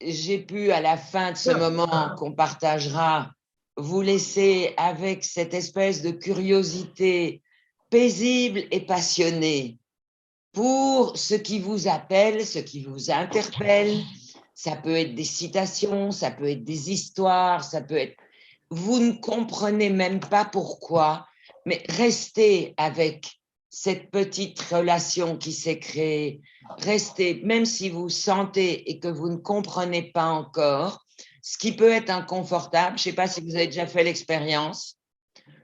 j'ai pu, à la fin de ce moment qu'on partagera, vous laisser avec cette espèce de curiosité paisible et passionnée pour ce qui vous appelle, ce qui vous interpelle. Ça peut être des citations, ça peut être des histoires, ça peut être… Vous ne comprenez même pas pourquoi, mais restez avec cette petite relation qui s'est créée. Restez, même si vous sentez et que vous ne comprenez pas encore, ce qui peut être inconfortable. Je ne sais pas si vous avez déjà fait l'expérience.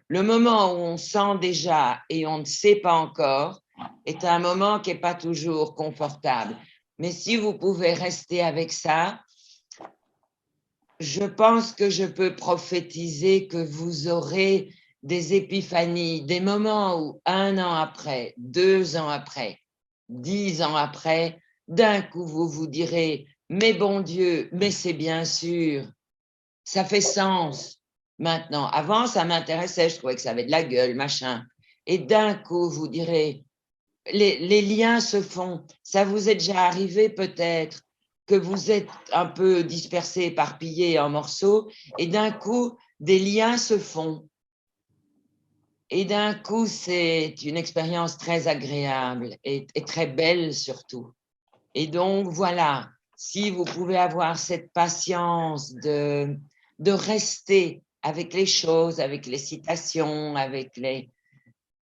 Le moment où on sent déjà et on ne sait pas encore est un moment qui n'est pas toujours confortable. Mais si vous pouvez rester avec ça, je pense que je peux prophétiser que vous aurez des épiphanies, des moments où 1 an après, 2 ans après, 10 ans après, d'un coup vous vous direz « Mais bon Dieu, mais c'est bien sûr, ça fait sens maintenant. Avant, ça m'intéressait, je trouvais que ça avait de la gueule, machin. Et d'un coup, vous direz « Les liens se font. » Ça vous est déjà arrivé peut-être que vous êtes un peu dispersé, éparpillé en morceaux, et d'un coup, des liens se font. Et d'un coup, c'est une expérience très agréable et très belle surtout. Et donc, voilà, si vous pouvez avoir cette patience de rester avec les choses, avec les citations, avec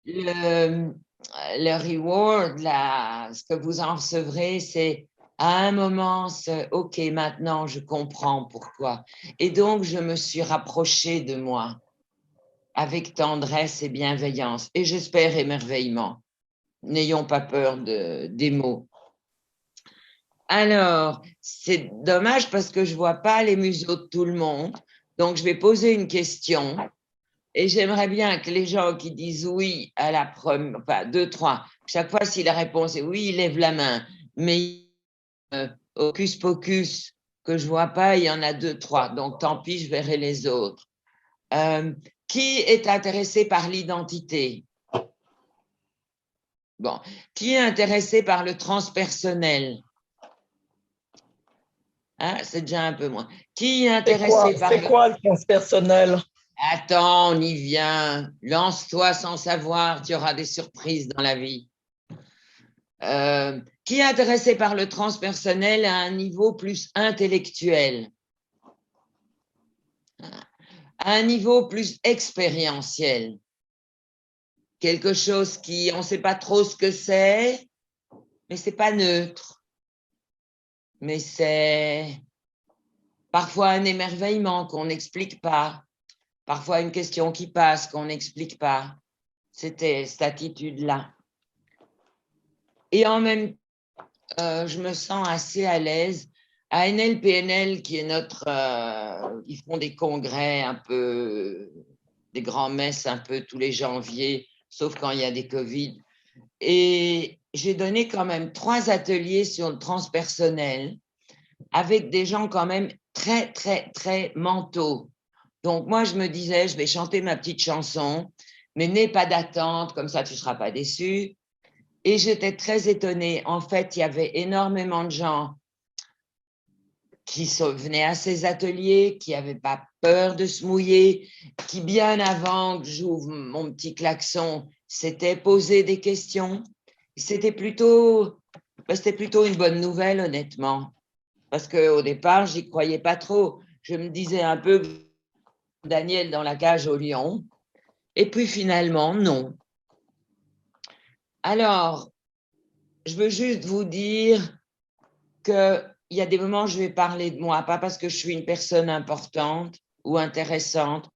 le reward, ce que vous en recevrez, c'est à un moment, OK, maintenant je comprends pourquoi. Et donc, je me suis rapprochée de moi avec tendresse et bienveillance, et j'espère émerveillement. N'ayons pas peur des mots. Alors, c'est dommage parce que je ne vois pas les museaux de tout le monde, donc je vais poser une question. Et j'aimerais bien que les gens qui disent oui à la première, enfin 2, 3, chaque fois si la réponse est oui, ils lèvent la main. Mais hocus pocus, que je ne vois pas, il y en a 2, 3. Donc tant pis, je verrai les autres. Qui est intéressé par l'identité? Bon. Qui est intéressé par le transpersonnel? Hein, c'est déjà un peu moins. Qui est intéressé par C'est quoi le transpersonnel? Attends, on y vient. Lance-toi sans savoir, tu auras des surprises dans la vie. Qui est intéressé par le transpersonnel à un niveau plus intellectuel, à un niveau plus expérientiel, quelque chose qui, on ne sait pas trop ce que c'est, mais c'est pas neutre, mais c'est parfois un émerveillement qu'on n'explique pas, parfois une question qui passe qu'on n'explique pas. C'était cette attitude-là. Et en même temps, je me sens assez à l'aise. ANL-PNL, qui est notre… ils font des congrès un peu, des grands-messes un peu tous les janvier, sauf quand il y a des Covid. Et j'ai donné quand même 3 ateliers sur le transpersonnel avec des gens quand même très, très, très mentaux. Donc moi, je me disais, je vais chanter ma petite chanson, mais n'aie pas d'attente, comme ça tu ne seras pas déçu. Et j'étais très étonnée. En fait, il y avait énormément de gens qui venaient à ces ateliers, qui n'avaient pas peur de se mouiller, qui, bien avant que j'ouvre mon petit klaxon, s'étaient posé des questions. C'était plutôt une bonne nouvelle, honnêtement, parce qu'au départ, j'y croyais pas trop. Je me disais un peu Daniel dans la cage au lion, et puis finalement, non. Alors, je veux juste vous dire qu'il y a des moments où je vais parler de moi, pas parce que je suis une personne importante ou intéressante,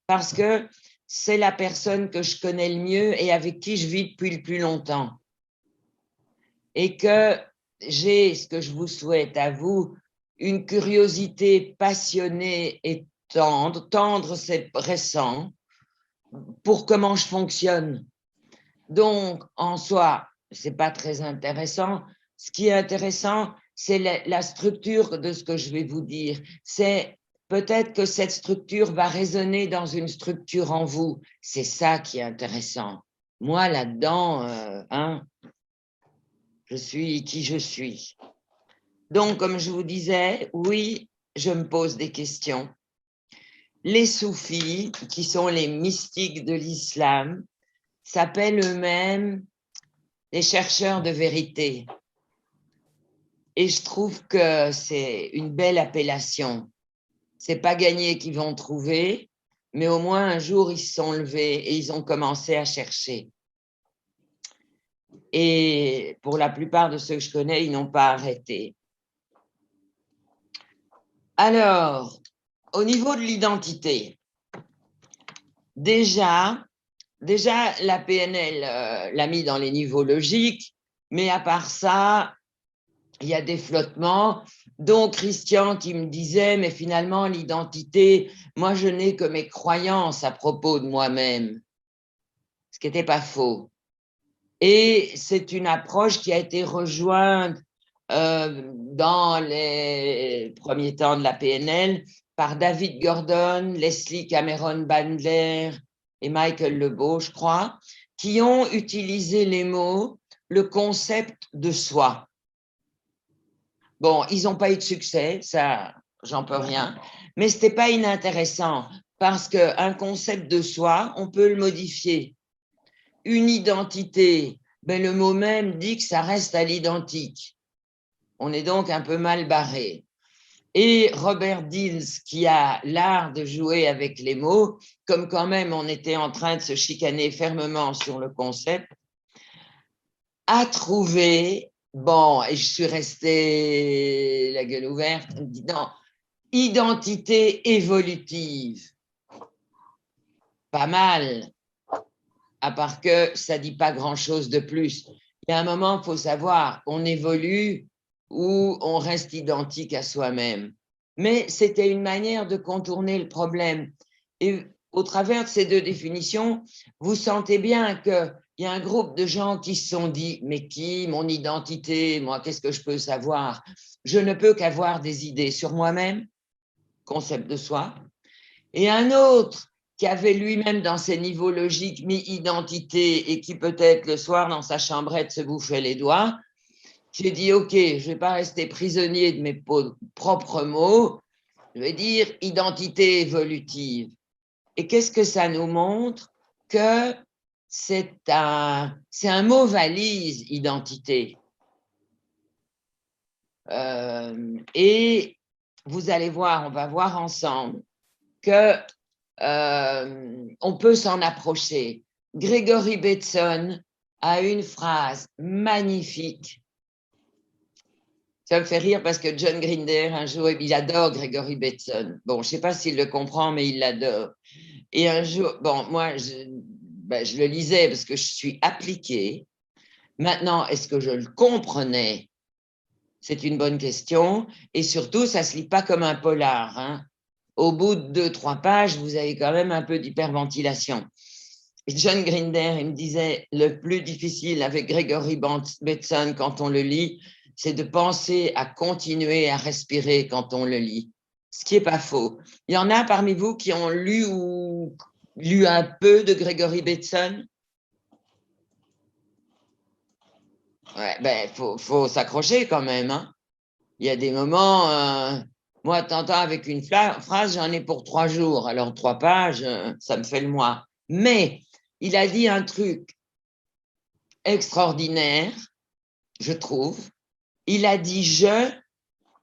parce que c'est la personne que je connais le mieux et avec qui je vis depuis le plus longtemps. Et que j'ai, ce que je vous souhaite à vous, une curiosité passionnée et tendre. Tendre, c'est récent, pour comment je fonctionne. Donc, en soi, ce n'est pas très intéressant. Ce qui est intéressant, c'est la structure de ce que je vais vous dire. C'est peut-être que cette structure va résonner dans une structure en vous. C'est ça qui est intéressant. Moi, là-dedans, je suis qui je suis. Donc, comme je vous disais, oui, je me pose des questions. Les soufis, qui sont les mystiques de l'islam, s'appellent eux-mêmes les chercheurs de vérité. Et je trouve que c'est une belle appellation. C'est pas gagné qu'ils vont trouver, mais au moins un jour, ils se sont levés et ils ont commencé à chercher. Et pour la plupart de ceux que je connais, ils n'ont pas arrêté. Alors, au niveau de l'identité, déjà la PNL l'a mis dans les niveaux logiques, mais à part ça, il y a des flottements, dont Christian qui me disait, mais finalement, l'identité, moi, je n'ai que mes croyances à propos de moi-même, ce qui n'était pas faux. Et c'est une approche qui a été rejointe dans les premiers temps de la PNL par David Gordon, Leslie Cameron Bandler et Michael Lebeau, je crois, qui ont utilisé les mots, le concept de soi. Bon, ils n'ont pas eu de succès, ça, j'en peux rien, mais ce n'était pas inintéressant parce qu'un concept de soi, on peut le modifier. Une identité, ben, le mot même dit que ça reste à l'identique. On est donc un peu mal barré. Et Robert Dills, qui a l'art de jouer avec les mots, comme quand même on était en train de se chicaner fermement sur le concept, a trouvé, bon, et je suis restée la gueule ouverte, en me dit non, identité évolutive. Pas mal, à part que ça ne dit pas grand-chose de plus. Il y a un moment, il faut savoir, on évolue ou on reste identique à soi-même. Mais c'était une manière de contourner le problème. Et au travers de ces deux définitions, vous sentez bien qu'il y a un groupe de gens qui se sont dit, mais qui, mon identité, moi, qu'est-ce que je peux savoir? Je ne peux qu'avoir des idées sur moi-même, concept de soi. Et un autre qui avait lui-même dans ses niveaux logiques mis identité et qui peut-être le soir dans sa chambrette se bouffait les doigts, j'ai dit ok, je ne vais pas rester prisonnier de mes propres mots, je vais dire identité évolutive. Et qu'est-ce que ça nous montre? Que c'est un mot valise, identité. Et vous allez voir, on va voir ensemble que on peut s'en approcher. Gregory Bateson a une phrase magnifique. Ça me fait rire parce que John Grinder, un jour, il adore Gregory Bateson. Bon, je ne sais pas s'il le comprend, mais il l'adore. Et un jour, bon, moi, je le lisais parce que je suis appliquée. Maintenant, est-ce que je le comprenais? C'est une bonne question. Et surtout, ça ne se lit pas comme un polar, hein. Au bout de 2-3 pages, vous avez quand même un peu d'hyperventilation. Et John Grinder, il me disait, le plus difficile avec Gregory Bateson quand on le lit, c'est de penser à continuer à respirer quand on le lit. Ce qui n'est pas faux. Il y en a parmi vous qui ont lu ou lu un peu de Gregory Bateson? Ouais, ben, faut s'accrocher quand même, hein. Il y a des moments, moi, t'entends avec une phrase, j'en ai pour 3 jours. Alors, 3 pages, ça me fait le mois. Mais il a dit un truc extraordinaire, je trouve. Il a dit « je »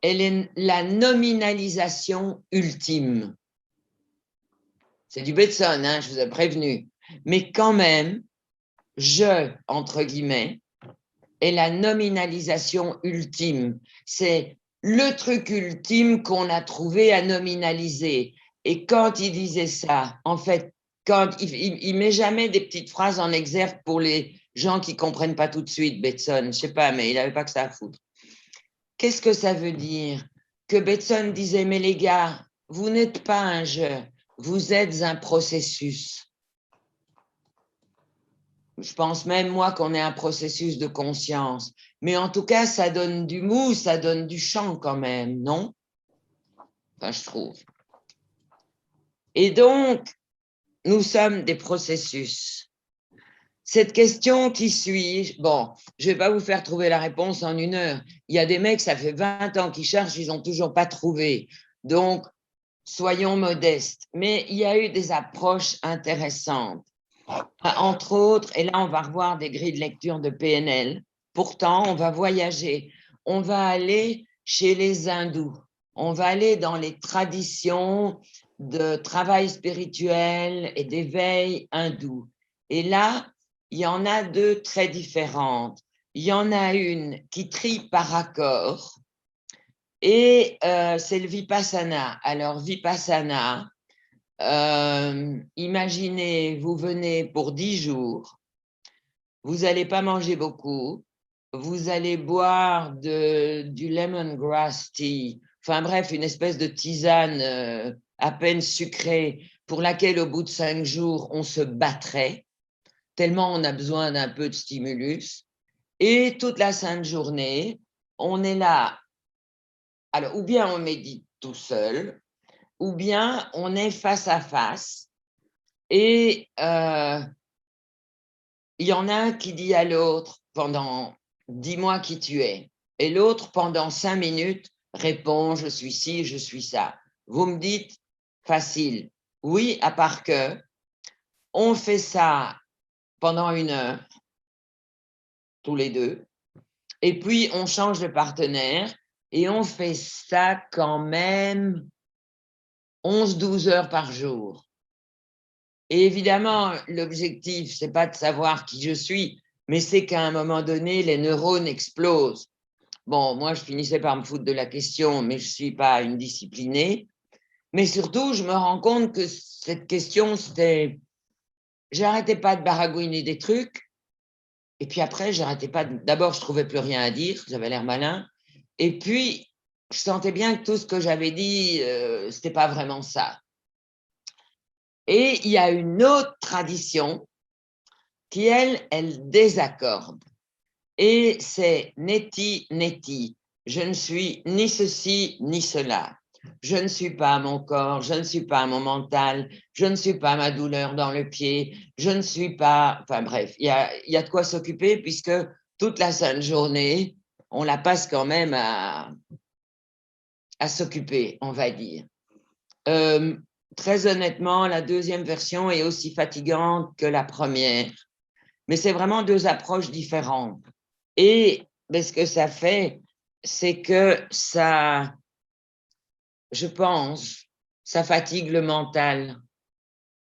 est la nominalisation ultime. C'est du Bateson, hein, je vous ai prévenu. Mais quand même, « je », entre guillemets, est la nominalisation ultime. C'est le truc ultime qu'on a trouvé à nominaliser. Et quand il disait ça, en fait, quand il met jamais des petites phrases en exergue pour les gens qui comprennent pas tout de suite, Bateson, je sais pas, mais il avait pas que ça à foutre. Qu'est-ce que ça veut dire? Que Bateson disait, mais les gars, vous n'êtes pas un jeu, vous êtes un processus. Je pense même, moi, qu'on est un processus de conscience. Mais en tout cas, ça donne du mou, ça donne du champ quand même, non? Enfin, je trouve. Et donc, nous sommes des processus. Cette question, qui suis-je? Bon, je ne vais pas vous faire trouver la réponse en 1 heure. Il y a des mecs, ça fait 20 ans qu'ils cherchent, ils n'ont toujours pas trouvé. Donc, soyons modestes. Mais il y a eu des approches intéressantes. Entre autres, et là, on va revoir des grilles de lecture de PNL. Pourtant, on va voyager. On va aller chez les hindous. On va aller dans les traditions de travail spirituel et d'éveil hindou. Et là, il y en a 2 très différentes. Il y en a une qui trie par accord et c'est le Vipassana. Alors, Vipassana, imaginez, vous venez pour 10 jours, vous n'allez pas manger beaucoup, vous allez boire du lemongrass tea, enfin bref, une espèce de tisane à peine sucrée pour laquelle au bout de 5 jours, on se battrait, tellement on a besoin d'un peu de stimulus. Et toute la sainte journée, on est là. Alors, ou bien on médite tout seul, ou bien on est face à face et il y en a un qui dit à l'autre pendant « dis-moi qui tu es » et l'autre pendant 5 minutes répond « je suis ci, je suis ça ». Vous me dites facile. Oui, à part que on fait ça pendant 1 heure, tous les deux, et puis on change de partenaire et on fait ça quand même 11-12 heures par jour. Et évidemment, l'objectif, c'est pas de savoir qui je suis, mais c'est qu'à un moment donné, les neurones explosent. Bon, moi, je finissais par me foutre de la question, mais je suis pas une disciplinée. Mais surtout, je me rends compte que cette question, c'était... J'arrêtais pas de baragouiner des trucs. Et puis après, j'arrêtais pas de... D'abord, je trouvais plus rien à dire, j'avais l'air malin. Et puis, je sentais bien que tout ce que j'avais dit, c'était pas vraiment ça. Et il y a une autre tradition qui, elle désaccorde. Et c'est neti, neti. Je ne suis ni ceci, ni cela. Je ne suis pas mon corps, je ne suis pas mon mental, je ne suis pas ma douleur dans le pied, je ne suis pas... Enfin bref, il y a de quoi s'occuper puisque toute la sainte journée, on la passe quand même à s'occuper, on va dire. Très honnêtement, la deuxième version est aussi fatigante que la première, mais c'est vraiment 2 approches différentes. Et ce que ça fait, c'est que ça, je pense, ça fatigue le mental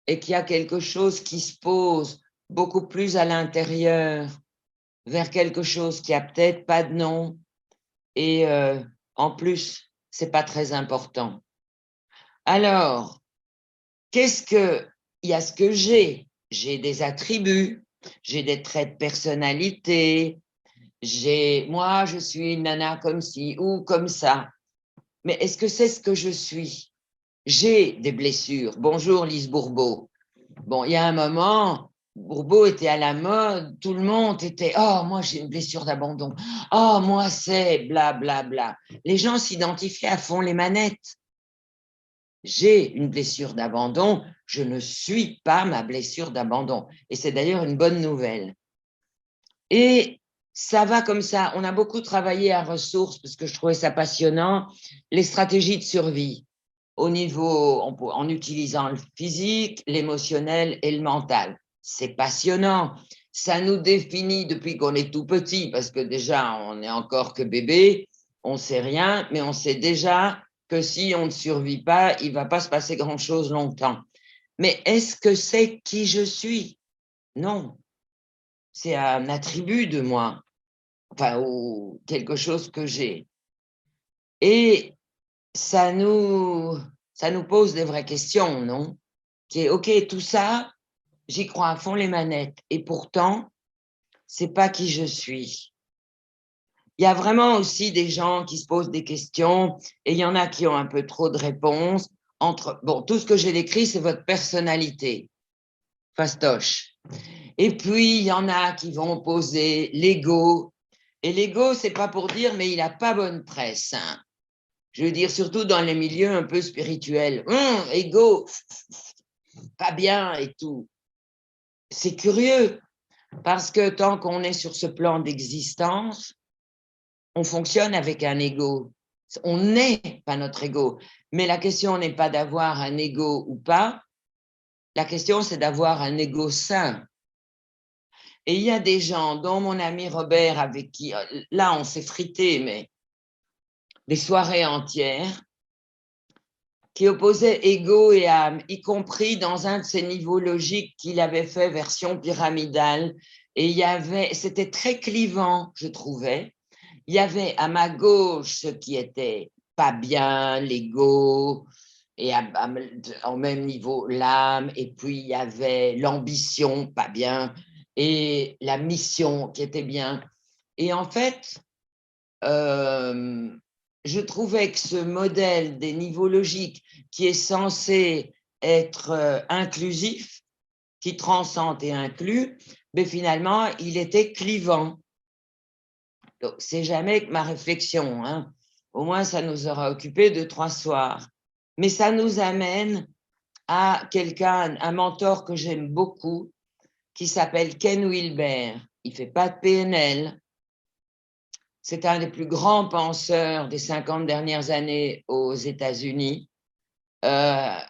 et qu'il y a quelque chose qui se pose beaucoup plus à l'intérieur, vers quelque chose qui a peut-être pas de nom et en plus, c'est pas très important. Alors, il y a ce que j'ai. J'ai des attributs, j'ai des traits de personnalité, moi, je suis une nana comme ci ou comme ça. Mais est-ce que c'est ce que je suis? J'ai des blessures. Bonjour Lise Bourbeau. Bon, il y a un moment, Bourbeau était à la mode, tout le monde était « Oh, moi j'ai une blessure d'abandon. Oh, moi c'est bla bla bla. » Les gens s'identifiaient à fond les manettes. J'ai une blessure d'abandon, je ne suis pas ma blessure d'abandon. Et c'est d'ailleurs une bonne nouvelle. Et ça va comme ça. On a beaucoup travaillé à ressources parce que je trouvais ça passionnant, les stratégies de survie au niveau, en utilisant le physique, l'émotionnel et le mental. C'est passionnant. Ça nous définit depuis qu'on est tout petit parce que déjà, on n'est encore que bébé, on ne sait rien, mais on sait déjà que si on ne survit pas, il ne va pas se passer grand-chose longtemps. Mais est-ce que c'est qui je suis? Non. C'est un attribut de moi, enfin, ou quelque chose que j'ai. Et ça nous pose des vraies questions, non? C'est OK, tout ça, j'y crois à fond les manettes. Et pourtant, c'est pas qui je suis. Il y a vraiment aussi des gens qui se posent des questions et il y en a qui ont un peu trop de réponses. Bon, tout ce que j'ai décrit, c'est votre personnalité. Fastoche. Et puis, il y en a qui vont opposer l'ego. Et l'ego, c'est pas pour dire, mais il n'a pas bonne presse. Hein. Je veux dire, surtout dans les milieux un peu spirituels. Ego, pas bien et tout. C'est curieux, Parce que tant qu'on est sur ce plan d'existence, on fonctionne avec un ego. On n'est pas notre ego. Mais la question n'est pas d'avoir un ego ou pas. La question, c'est d'avoir un ego sain. Et il y a des gens, dont mon ami Robert, avec qui, là, on s'est frité, mais des soirées entières, qui opposaient ego et âme, y compris dans un de ces niveaux logiques qu'il avait fait version pyramidale. Et c'était très clivant, je trouvais. Il y avait à ma gauche ce qui était pas bien, l'ego, et au même niveau l'âme, et puis il y avait l'ambition, pas bien, et la mission qui était bien. Et en fait, je trouvais que ce modèle des niveaux logiques qui est censé être inclusif, qui transcende et inclut, mais finalement, il était clivant. Donc, c'est jamais que ma réflexion, hein. Au moins, ça nous aura occupé 2-3 soirs. Mais ça nous amène à quelqu'un, un mentor que j'aime beaucoup, qui s'appelle Ken Wilber. Il fait pas de PNL. C'est un des plus grands penseurs des 50 dernières années aux États-Unis. Parfois,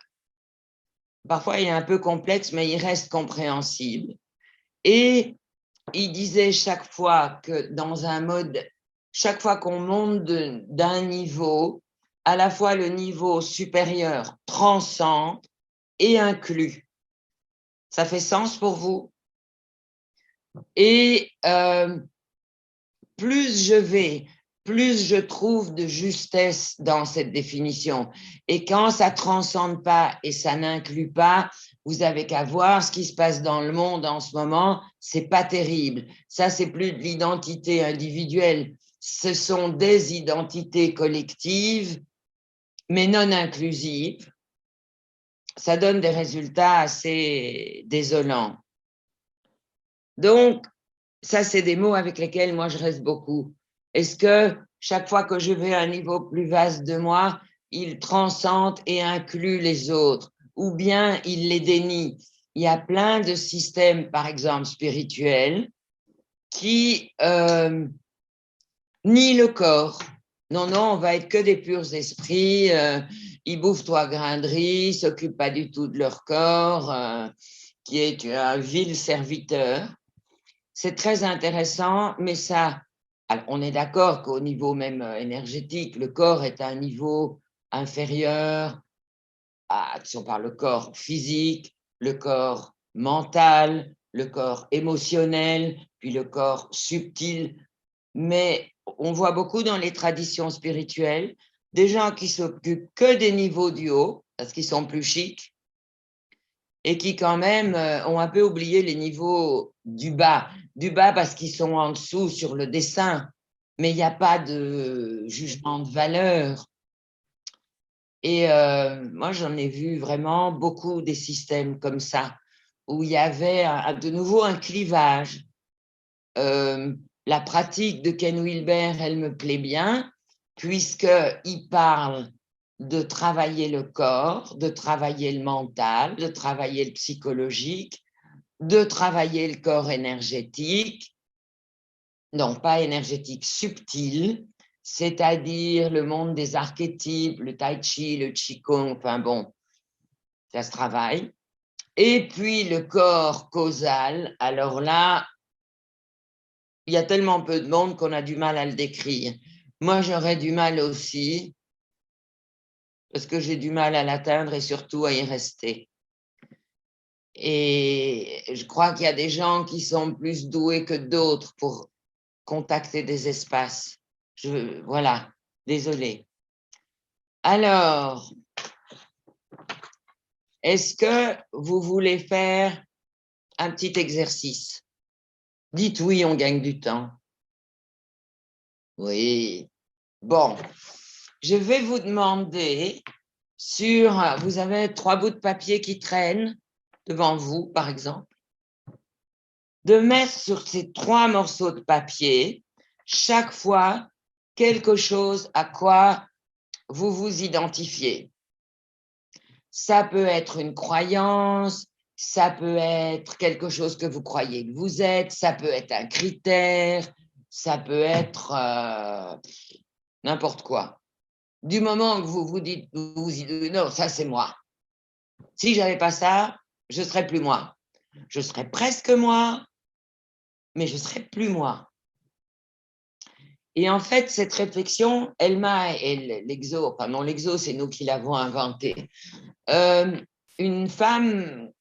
il est un peu complexe, mais il reste compréhensible. Et il disait chaque fois que dans un mode, chaque fois qu'on monte d'un niveau, à la fois le niveau supérieur transcende et inclut. Ça fait sens pour vous? Et plus je vais, plus je trouve de justesse dans cette définition. Et quand ça transcende pas et ça n'inclut pas, vous avez qu'à voir ce qui se passe dans le monde en ce moment, c'est pas terrible. Ça, c'est plus de l'identité individuelle. Ce sont des identités collectives, mais non inclusives. Ça donne des résultats assez désolants. Donc, ça, c'est des mots avec lesquels moi, je reste beaucoup. Est-ce que chaque fois que je vais à un niveau plus vaste de moi, il transcende et inclut les autres, ou bien il les dénie? Il y a plein de systèmes, par exemple spirituels, qui nient le corps. Non, non, on va être que des purs esprits, ils bouffent trois grains de riz, s'occupent pas du tout de leur corps, qui est un vil serviteur. C'est très intéressant, mais ça, alors on est d'accord qu'au niveau même énergétique, le corps est à un niveau inférieur à, si on parle le corps physique, le corps mental, le corps émotionnel, puis le corps subtil. Mais on voit beaucoup dans les traditions spirituelles des gens qui s'occupent que des niveaux du haut, parce qu'ils sont plus chics, et qui quand même ont un peu oublié les niveaux du bas parce qu'ils sont en dessous sur le dessin, mais il n'y a pas de jugement de valeur. Et moi, j'en ai vu vraiment beaucoup des systèmes comme ça, où il y avait de nouveau un clivage. La pratique de Ken Wilber, elle me plaît bien, puisqu'il parle de travailler le corps, de travailler le mental, de travailler le psychologique, de travailler le corps énergétique, non pas énergétique, subtil, c'est-à-dire le monde des archétypes, le tai chi, le qigong, enfin bon, ça se travaille. Et puis le corps causal, alors là, il y a tellement peu de monde qu'on a du mal à le décrire. Moi, j'aurais du mal aussi, parce que j'ai du mal à l'atteindre et surtout à y rester. Et je crois qu'il y a des gens qui sont plus doués que d'autres pour contacter des espaces. Voilà, désolée. Alors, est-ce que vous voulez faire un petit exercice? Dites oui, on gagne du temps. Oui. Bon, je vais vous demander vous avez 3 bouts de papier qui traînent devant vous, par exemple, de mettre sur ces 3 morceaux de papier chaque fois quelque chose à quoi vous vous identifiez. Ça peut être une croyance, ça peut être quelque chose que vous croyez que vous êtes, ça peut être un critère, ça peut être n'importe quoi. Du moment que vous vous dites, non, ça c'est moi. Si je n'avais pas ça, je ne serais plus moi. Je serais presque moi, mais je ne serais plus moi. Et en fait, cette réflexion, l'exo, enfin non, l'exo, c'est nous qui l'avons inventé. Une femme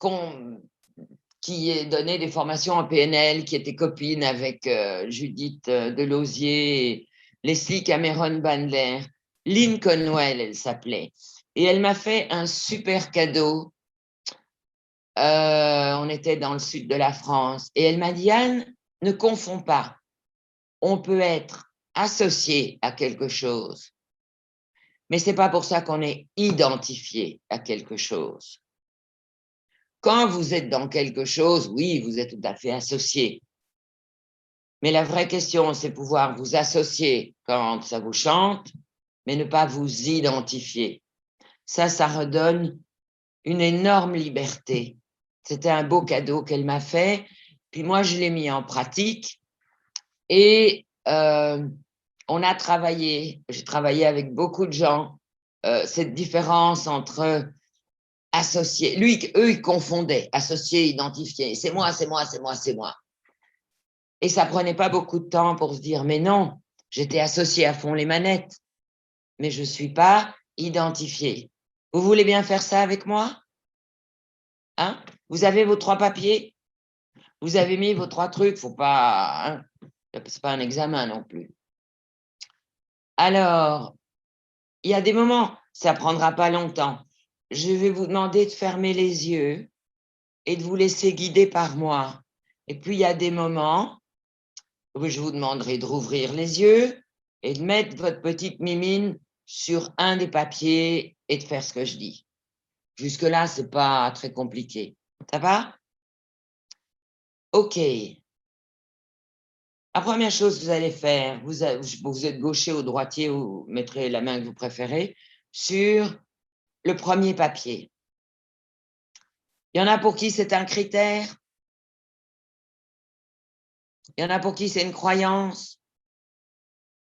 qui donnait des formations en PNL, qui était copine avec Judith Delosier, et Leslie Cameron Bandler, Lynn Conwell, elle s'appelait. Et elle m'a fait un super cadeau. On était dans le sud de la France. Et elle m'a dit, Anne, ne confonds pas. On peut être associé à quelque chose, mais ce n'est pas pour ça qu'on est identifié à quelque chose. Quand vous êtes dans quelque chose, oui, vous êtes tout à fait associé. Mais la vraie question, c'est pouvoir vous associer quand ça vous chante, mais ne pas vous identifier. Ça redonne une énorme liberté. C'était un beau cadeau qu'elle m'a fait. Puis moi, je l'ai mis en pratique. Et on a travaillé, j'ai travaillé avec beaucoup de gens, cette différence entre associé, eux, ils confondaient, associé, identifié, c'est moi, c'est moi, c'est moi, c'est moi. Et ça prenait pas beaucoup de temps pour se dire, mais non, j'étais associé à fond les manettes, mais je suis pas identifié. Vous voulez bien faire ça avec moi? Hein? Vous avez vos 3 papiers? Vous avez mis vos 3 trucs? Faut pas, hein? C'est pas un examen non plus. Alors, il y a des moments, ça ne prendra pas longtemps. Je vais vous demander de fermer les yeux et de vous laisser guider par moi. Et puis, il y a des moments où je vous demanderai de rouvrir les yeux et de mettre votre petite mimine sur un des papiers et de faire ce que je dis. Jusque-là, ce n'est pas très compliqué. Ça va? OK. La première chose que vous allez faire, vous êtes gaucher ou droitier, vous mettrez la main que vous préférez sur le premier papier. Il y en a pour qui c'est un critère. Il y en a pour qui c'est une croyance.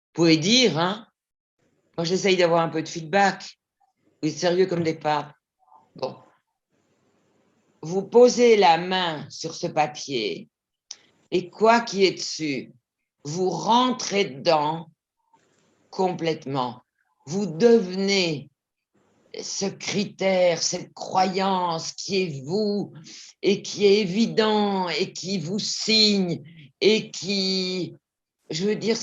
Vous pouvez dire, hein. Moi, j'essaye d'avoir un peu de feedback. Vous êtes sérieux comme des papes. Bon. Vous posez la main sur ce papier et quoi qu'il y ait dessus, vous rentrez dedans complètement. Vous devenez ce critère, cette croyance qui est vous et qui est évident et qui vous signe et qui, je veux dire,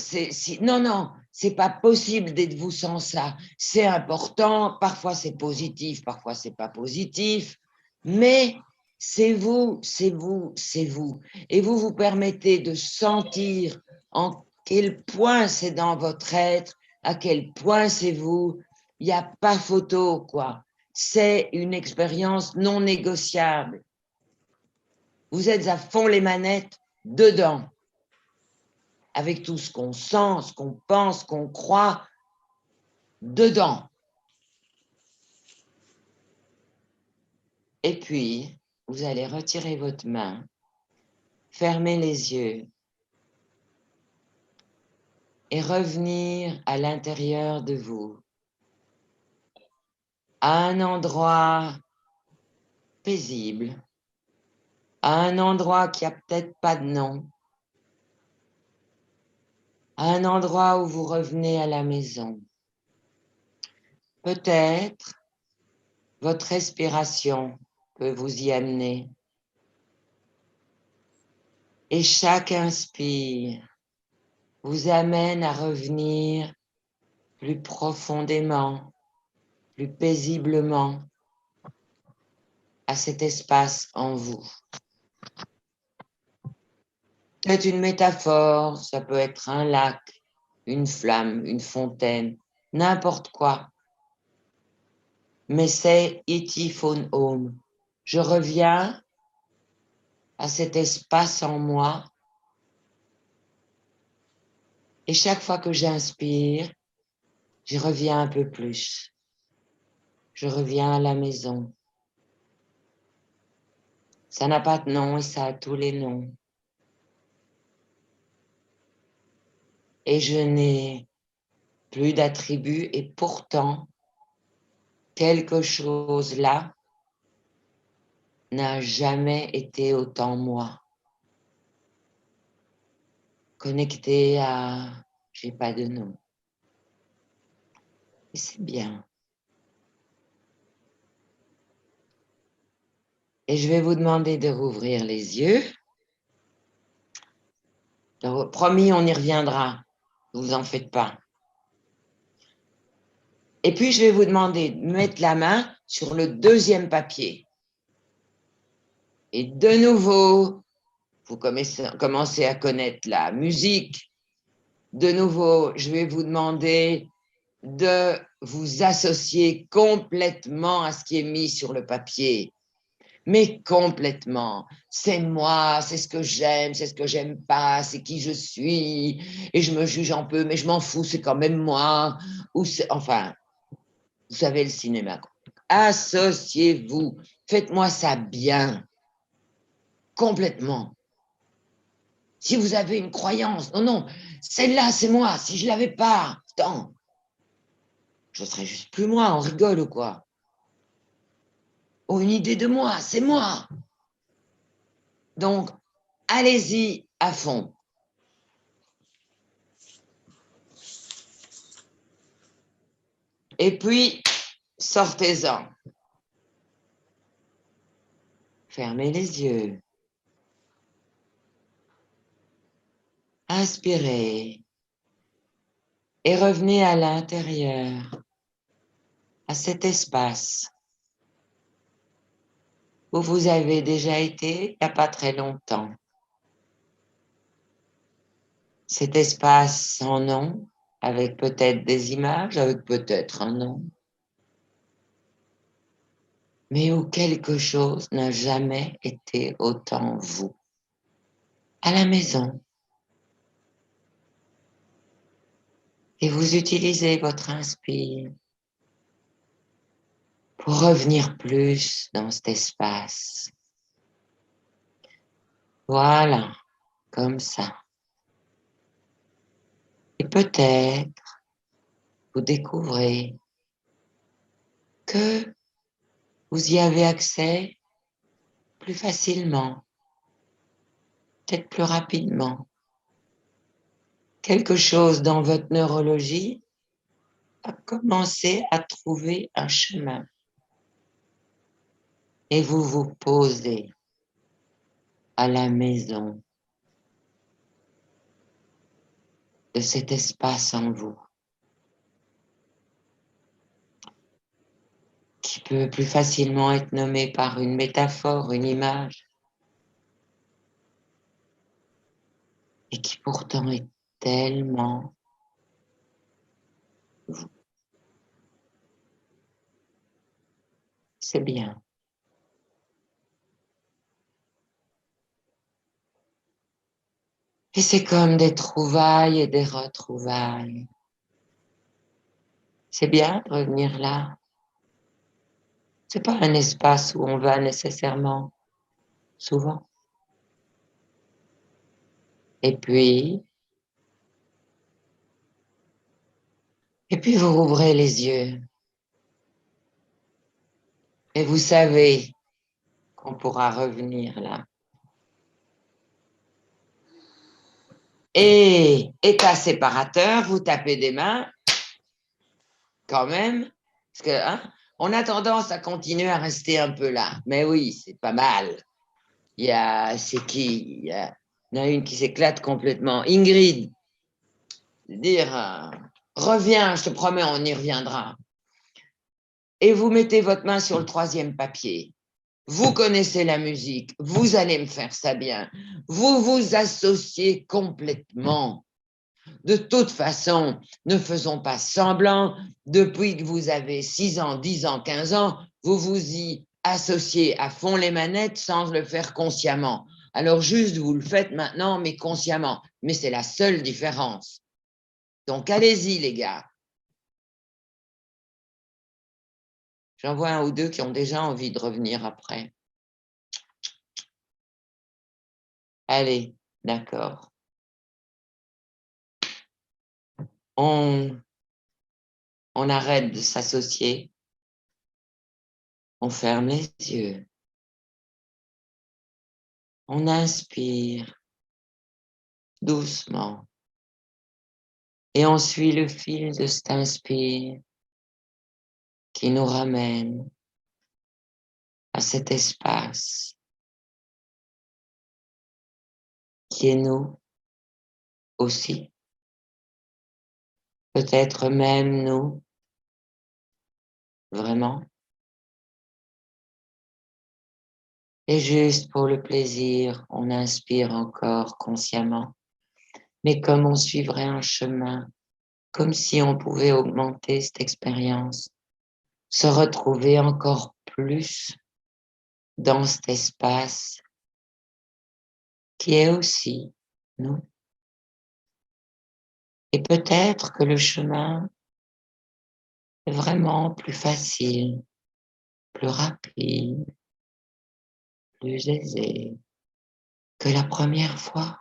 non, c'est pas possible d'être vous sans ça. C'est important, parfois c'est positif, parfois c'est pas positif, mais c'est vous, c'est vous, c'est vous. Et vous vous permettez de sentir en quel point c'est dans votre être, à quel point c'est vous. Il n'y a pas photo, quoi. C'est une expérience non négociable. Vous êtes à fond les manettes dedans, avec tout ce qu'on sent, ce qu'on pense, qu'on croit, dedans. Et puis, vous allez retirer votre main, fermer les yeux et revenir à l'intérieur de vous, à un endroit paisible, à un endroit qui n'a peut-être pas de nom, à un endroit où vous revenez à la maison. Peut-être votre respiration peut vous y amener. Et chaque inspire vous amène à revenir plus profondément, plus paisiblement à cet espace en vous. C'est une métaphore, ça peut être un lac, une flamme, une fontaine, n'importe quoi. Mais c'est Iti Phone Home. Je reviens à cet espace en moi et chaque fois que j'inspire, je reviens un peu plus. Je reviens à la maison. Ça n'a pas de nom et ça a tous les noms. Et je n'ai plus d'attributs et pourtant, quelque chose là n'a jamais été autant moi. Connecté à... j'ai pas de nom. Et c'est bien. Et je vais vous demander de rouvrir les yeux. Donc, promis, on y reviendra. Ne vous en faites pas. Et puis, je vais vous demander de mettre la main sur le deuxième papier. Et de nouveau, vous commencez à connaître la musique. De nouveau, je vais vous demander de vous associer complètement à ce qui est mis sur le papier. Mais complètement. C'est moi, c'est ce que j'aime, c'est ce que j'aime pas, c'est qui je suis. Et je me juge un peu, mais je m'en fous, c'est quand même moi. Enfin, vous savez le cinéma. Associez-vous. Faites-moi ça bien. Complètement. Si vous avez une croyance, non, celle-là, c'est moi. Si je l'avais pas, putain, je serais juste plus moi, on rigole ou quoi? Oh, une idée de moi, c'est moi. Donc, allez-y à fond. Et puis, sortez-en. Fermez les yeux. Inspirez. Et revenez à l'intérieur, à cet espace où vous avez déjà été il n'y a pas très longtemps. Cet espace sans nom, avec peut-être des images, avec peut-être un nom, mais où quelque chose n'a jamais été autant vous. À la maison. Et vous utilisez votre inspire pour revenir plus dans cet espace. Voilà, comme ça. Et peut-être vous découvrez que vous y avez accès plus facilement, peut-être plus rapidement. Quelque chose dans votre neurologie a commencé à trouver un chemin. Et vous vous posez à la maison de cet espace en vous, qui peut plus facilement être nommé par une métaphore, une image, et qui pourtant est tellement vous. C'est bien. Et c'est comme des trouvailles et des retrouvailles. C'est bien de revenir là. C'est pas un espace où on va nécessairement, souvent. Et puis vous rouvrez les yeux. Et vous savez qu'on pourra revenir là. Et état séparateur, vous tapez des mains, quand même, parce que on a tendance à continuer à rester un peu là. Mais oui, c'est pas mal. C'est qui? Il y en a une qui s'éclate complètement. Ingrid, reviens, je te promets, on y reviendra. Et vous mettez votre main sur le troisième papier. Vous connaissez la musique, vous allez me faire ça bien. Vous vous associez complètement. De toute façon, ne faisons pas semblant, depuis que vous avez 6 ans, 10 ans, 15 ans, vous vous y associez à fond les manettes sans le faire consciemment. Alors juste, vous le faites maintenant, mais consciemment. Mais c'est la seule différence. Donc allez-y, les gars. J'en vois un ou deux qui ont déjà envie de revenir après. Allez, d'accord. On arrête de s'associer. On ferme les yeux. On inspire doucement. Et on suit le fil de cet inspire qui nous ramène à cet espace qui est nous aussi. Peut-être même nous, vraiment. Et juste pour le plaisir, on inspire encore consciemment. Mais comme on suivrait un chemin, comme si on pouvait augmenter cette expérience, se retrouver encore plus dans cet espace qui est aussi nous. Et peut-être que le chemin est vraiment plus facile, plus rapide, plus aisé que la première fois.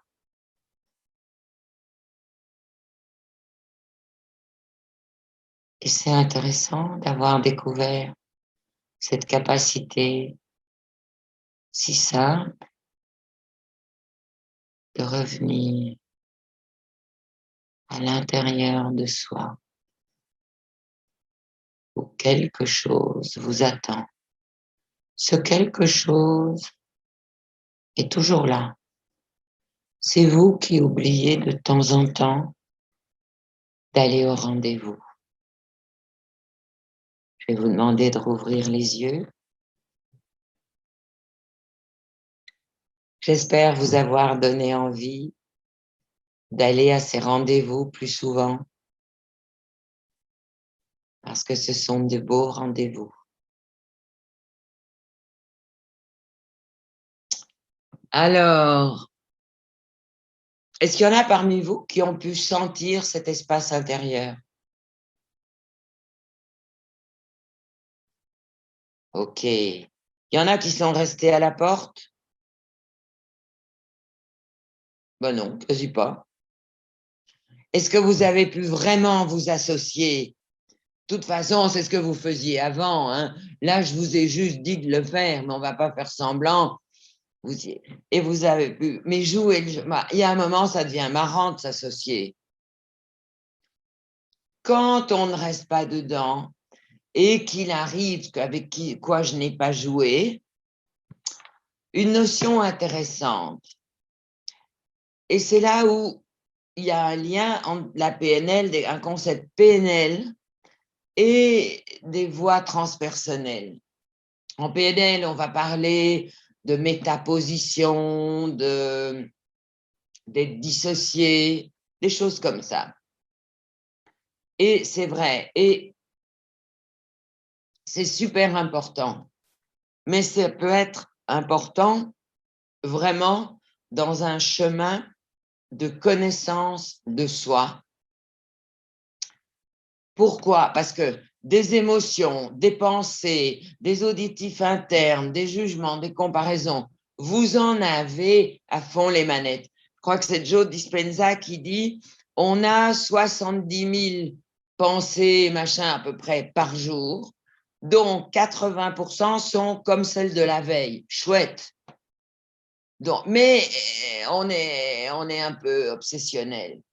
Et c'est intéressant d'avoir découvert cette capacité si simple de revenir à l'intérieur de soi où quelque chose vous attend. Ce quelque chose est toujours là. C'est vous qui oubliez de temps en temps d'aller au rendez-vous. Je vais vous demander de rouvrir les yeux. J'espère vous avoir donné envie d'aller à ces rendez-vous plus souvent parce que ce sont de beaux rendez-vous. Alors, est-ce qu'il y en a parmi vous qui ont pu sentir cet espace intérieur? Ok. Il y en a qui sont restés à la porte? Ben non, quasi pas. Est-ce que vous avez pu vraiment vous associer? De toute façon, c'est ce que vous faisiez avant, hein. Là, je vous ai juste dit de le faire, mais on ne va pas faire semblant. Et vous avez pu. Mais jouer le jeu. Il y a un moment, ça devient marrant de s'associer. Quand on ne reste pas dedans et qu'il arrive avec quoi je n'ai pas joué, une notion intéressante. Et c'est là où il y a un lien entre la PNL, un concept PNL et des voies transpersonnelles. En PNL, on va parler de métaposition, d'être dissocié, des choses comme ça. Et c'est vrai, et c'est super important. Mais ça peut être important vraiment dans un chemin de connaissance de soi. Pourquoi? Parce que des émotions, des pensées, des auditifs internes, des jugements, des comparaisons, vous en avez à fond les manettes. Je crois que c'est Joe Dispenza qui dit on a 70 000 pensées, machin, à peu près par jour, dont 80% sont comme celles de la veille. Chouette. Donc, mais on est un peu obsessionnel.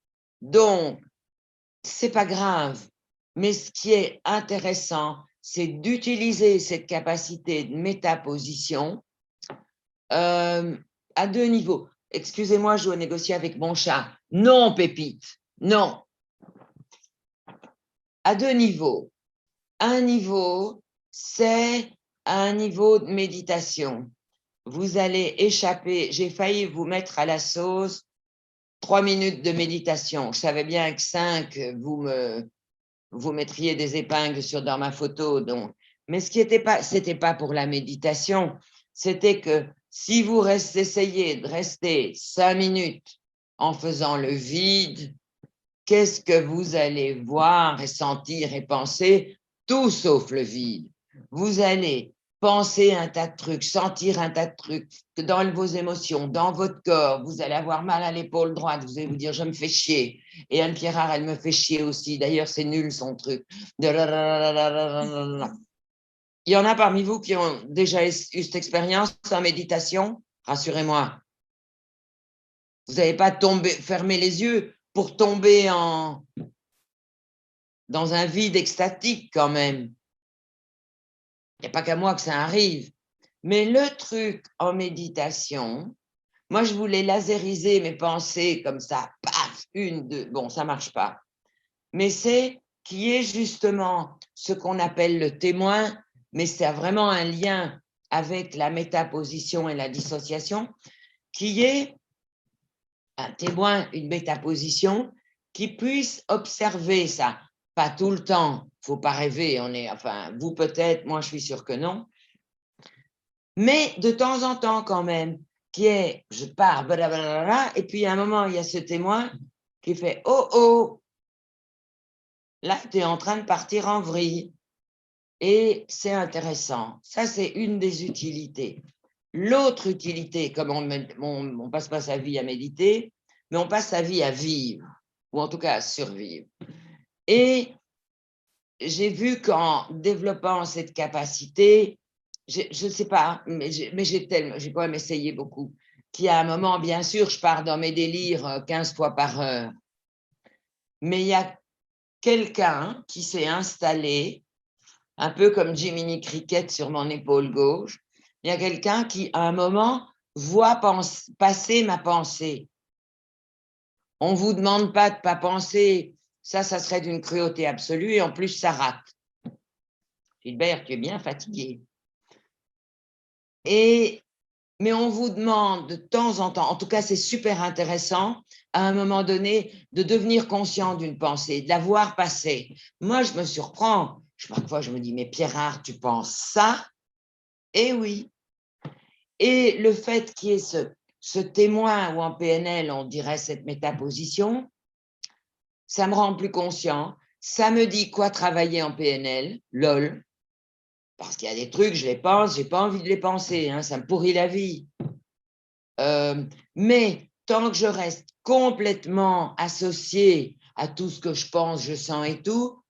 Donc, c'est pas grave. Mais ce qui est intéressant, c'est d'utiliser cette capacité de métaposition à deux niveaux. Excusez-moi, je dois négocier avec mon chat. Non, Pépite, non. À deux niveaux. Un niveau, c'est un niveau de méditation. Vous allez échapper. J'ai failli vous mettre à la sauce 3 minutes de méditation. Je savais bien que 5, vous mettriez des épingles dans ma photo. Donc. Mais c'était pas pour la méditation. C'était que si vous essayez de rester 5 minutes en faisant le vide, qu'est-ce que vous allez voir et sentir et penser? Tout sauf le vide. Vous allez penser un tas de trucs, sentir un tas de trucs, que dans vos émotions, dans votre corps, vous allez avoir mal à l'épaule droite, vous allez vous dire, je me fais chier. Et Anne Pierrard, elle me fait chier aussi. D'ailleurs, c'est nul son truc. Il y en a parmi vous qui ont déjà eu cette expérience en méditation? Rassurez-moi. Vous n'avez pas fermé les yeux pour tomber dans un vide extatique quand même. Il n'y a pas qu'à moi que ça arrive. Mais le truc en méditation, moi, je voulais lasériser mes pensées comme ça, paf, une, deux, bon, ça ne marche pas. Mais c'est qui est justement ce qu'on appelle le témoin, mais c'est vraiment un lien avec la métaposition et la dissociation, qui est un témoin, une métaposition, qui puisse observer ça. Pas tout le temps, il ne faut pas rêver, enfin, vous peut-être, moi je suis sûre que non, mais de temps en temps quand même, qui est, je pars, blablabla, et puis à un moment, il y a ce témoin qui fait « Oh, oh, là, tu es en train de partir en vrille. » Et c'est intéressant. Ça, c'est une des utilités. L'autre utilité, comme on passe pas sa vie à méditer, mais on passe sa vie à vivre, ou en tout cas à survivre. Et j'ai vu qu'en développant cette capacité, je ne sais pas, mais j'ai quand même essayé beaucoup, qu'il y a un moment, bien sûr, je pars dans mes délires 15 fois par heure, mais il y a quelqu'un qui s'est installé, un peu comme Jiminy Cricket sur mon épaule gauche, il y a quelqu'un qui, à un moment, voit passer ma pensée. On ne vous demande pas de ne pas penser, ça serait d'une cruauté absolue, et en plus, ça rate. Gilbert, tu es bien fatigué. Mais on vous demande de temps en temps, en tout cas c'est super intéressant, à un moment donné, de devenir conscient d'une pensée, de la voir passer. Moi, je me surprends. Parfois, je me dis, mais Pierre-Art, tu penses ça? Eh oui. Et le fait qu'il y ait ce témoin, ou en PNL, on dirait cette métaposition, ça me rend plus conscient. Ça me dit quoi travailler en PNL, lol. Parce qu'il y a des trucs, je les pense, j'ai pas envie de les penser, hein, ça me pourrit la vie. Mais tant que je reste complètement associée à tout ce que je pense, je sens et tout,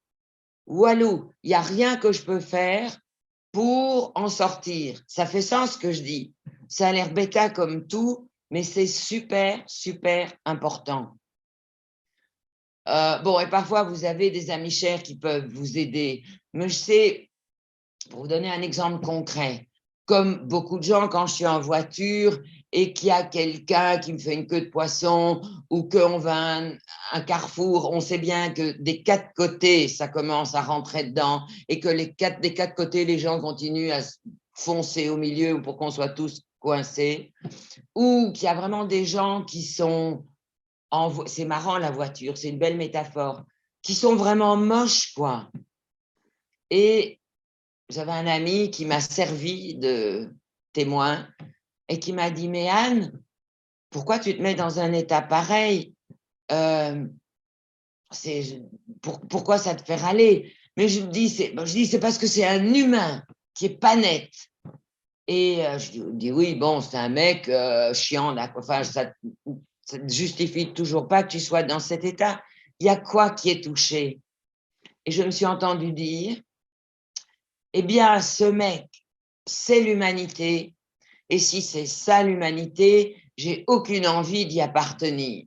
walou, il n'y a rien que je peux faire pour en sortir. Ça fait sens ce que je dis. Ça a l'air bêta comme tout, mais c'est super, super important. Bon, et parfois, vous avez des amis chers qui peuvent vous aider. Mais je sais, pour vous donner un exemple concret, comme beaucoup de gens, quand je suis en voiture et qu'il y a quelqu'un qui me fait une queue de poisson ou qu'on va à un carrefour, on sait bien que des quatre côtés, ça commence à rentrer dedans et que des quatre côtés, les gens continuent à foncer au milieu pour qu'on soit tous coincés, ou qu'il y a vraiment des gens qui sont, c'est marrant la voiture, c'est une belle métaphore, qui sont vraiment moches, quoi. Et j'avais un ami qui m'a servi de témoin et qui m'a dit, mais Anne, pourquoi tu te mets dans un état pareil? Pourquoi ça te fait râler? Mais je dis, c'est parce que c'est un humain qui est pas net. Et je dis, oui, bon, c'est un mec chiant, là, enfin, ça ne justifie toujours pas que tu sois dans cet état. Il y a quoi qui est touché? Et je me suis entendu dire, eh bien, ce mec, c'est l'humanité. Et si c'est ça l'humanité, j'ai aucune envie d'y appartenir.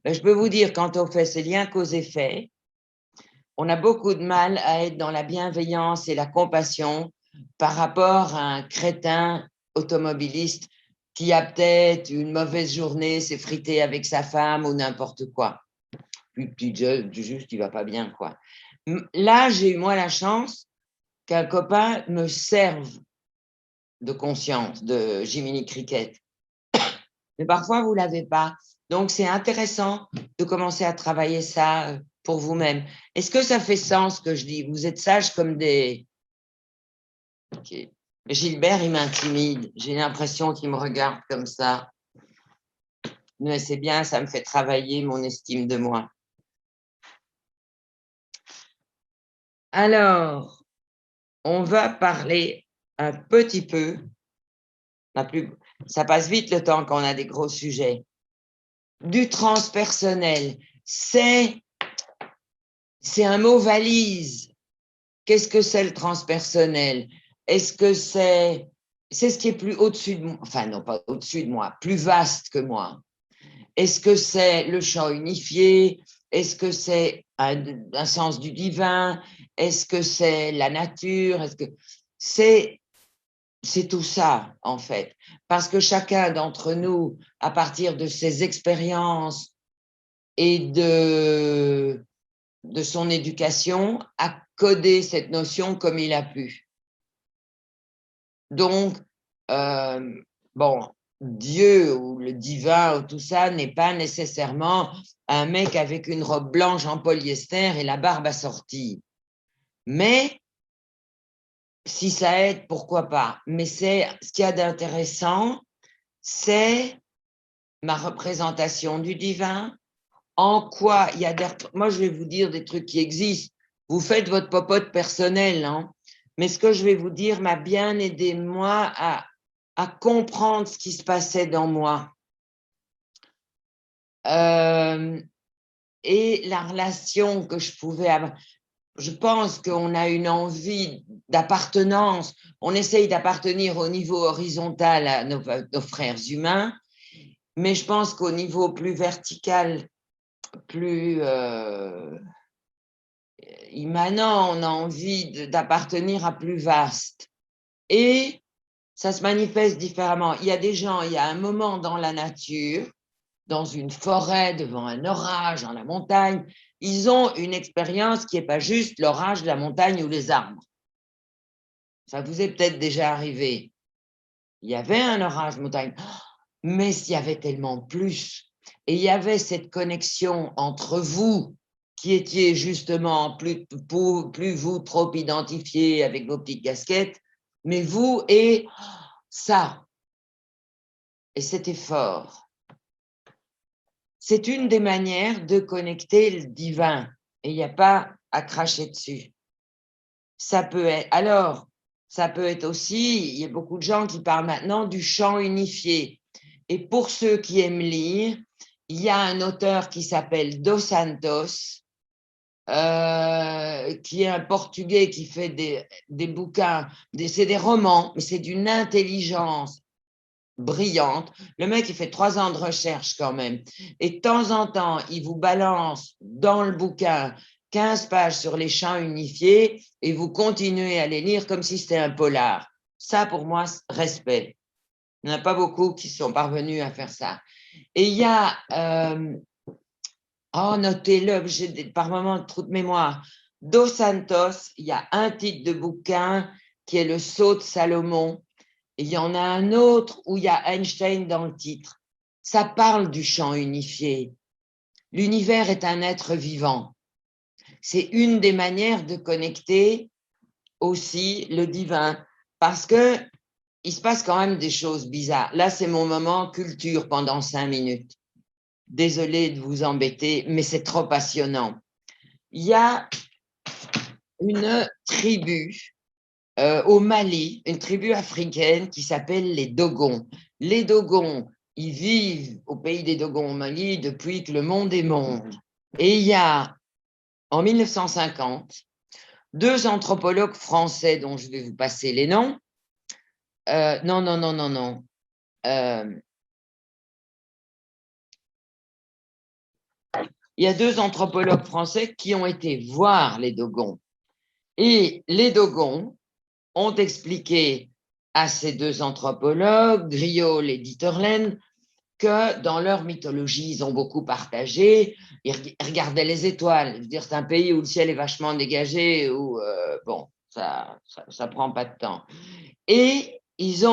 Mais je peux vous dire, quand on fait ces liens cause effet, on a beaucoup de mal à être dans la bienveillance et la compassion par rapport à un crétin automobiliste qui a peut-être une mauvaise journée, s'est frité avec sa femme ou n'importe quoi. Puis juste, il va pas bien, quoi. Là, j'ai eu, moi, la chance qu'un copain me serve de conscience, de Jiminy Cricket. Mais parfois, vous ne l'avez pas. Donc, c'est intéressant de commencer à travailler ça pour vous-même. Est-ce que ça fait sens ce que je dis? Vous êtes sages comme des... Okay. Gilbert, il m'intimide. J'ai l'impression qu'il me regarde comme ça. Mais c'est bien, ça me fait travailler mon estime de moi. Alors, on va parler un petit peu, ça passe vite le temps quand on a des gros sujets, du transpersonnel. C'est un mot valise. Qu'est-ce que c'est le transpersonnel? Est-ce que c'est ce qui est plus au-dessus de moi, enfin non pas au-dessus de moi, plus vaste que moi? Est-ce que c'est le champ unifié? Est-ce que c'est un sens du divin? Est-ce que c'est la nature? Est-ce que c'est tout ça, en fait. Parce que chacun d'entre nous, à partir de ses expériences et de son éducation, a codé cette notion comme il a pu. Donc, bon, Dieu ou le divin ou tout ça n'est pas nécessairement un mec avec une robe blanche en polyester et la barbe assortie. Mais si ça aide, pourquoi pas. Mais ce qu'il y a d'intéressant, c'est ma représentation du divin. En quoi il y a moi, je vais vous dire des trucs qui existent. Vous faites votre popote personnelle, hein, mais ce que je vais vous dire m'a bien aidé, moi, à comprendre ce qui se passait dans moi. Et la relation que je pouvais avoir. Je pense qu'on a une envie d'appartenance. On essaye d'appartenir au niveau horizontal à nos frères humains, mais je pense qu'au niveau plus vertical, plus immanent, on a envie d'appartenir à plus vaste. Et ça se manifeste différemment. Il y a des gens, il y a un moment dans la nature, dans une forêt, devant un orage, dans la montagne, ils ont une expérience qui n'est pas juste l'orage, la montagne ou les arbres. Ça vous est peut-être déjà arrivé. Il y avait un orage de montagne, mais il y avait tellement plus. Et il y avait cette connexion entre vous, qui étiez justement plus vous trop identifiés avec vos petites casquettes, mais vous et ça. Et c'était fort. C'est une des manières de connecter le divin. Et il n'y a pas à cracher dessus. Ça peut être. Alors, ça peut être aussi, il y a beaucoup de gens qui parlent maintenant du chant unifié. Et pour ceux qui aiment lire, il y a un auteur qui s'appelle Dos Santos, qui est un Portugais qui fait des bouquins, c'est des romans, mais c'est d'une intelligence brillante. Le mec, il fait 3 ans de recherche quand même. Et de temps en temps, il vous balance dans le bouquin 15 pages sur les chants unifiés et vous continuez à les lire comme si c'était un polar. Ça, pour moi, respect. Il n'y en a pas beaucoup qui sont parvenus à faire ça. Et il y a, notez-le, j'ai par moments de trou de mémoire, Dos Santos, il y a un titre de bouquin qui est Le Sceau de Salomon. Et il y en a un autre où il y a Einstein dans le titre. Ça parle du champ unifié. L'univers est un être vivant. C'est une des manières de connecter aussi le divin. Parce que il se passe quand même des choses bizarres. Là, c'est mon moment culture pendant 5 minutes. Désolée de vous embêter, mais c'est trop passionnant. Il y a une tribu au Mali, une tribu africaine qui s'appelle les Dogons. Les Dogons, ils vivent au pays des Dogons au Mali depuis que le monde est monde. Et il y a, en 1950, 2 anthropologues français dont je vais vous passer les noms. Non. Il y a 2 anthropologues français qui ont été voir les Dogons. Et les Dogons ont expliqué à ces 2 anthropologues, Griol et Dieterlen, que dans leur mythologie, ils ont beaucoup partagé. Ils regardaient les étoiles. Je veux dire, c'est un pays où le ciel est vachement dégagé, où, bon, ça prend pas de temps. Et ils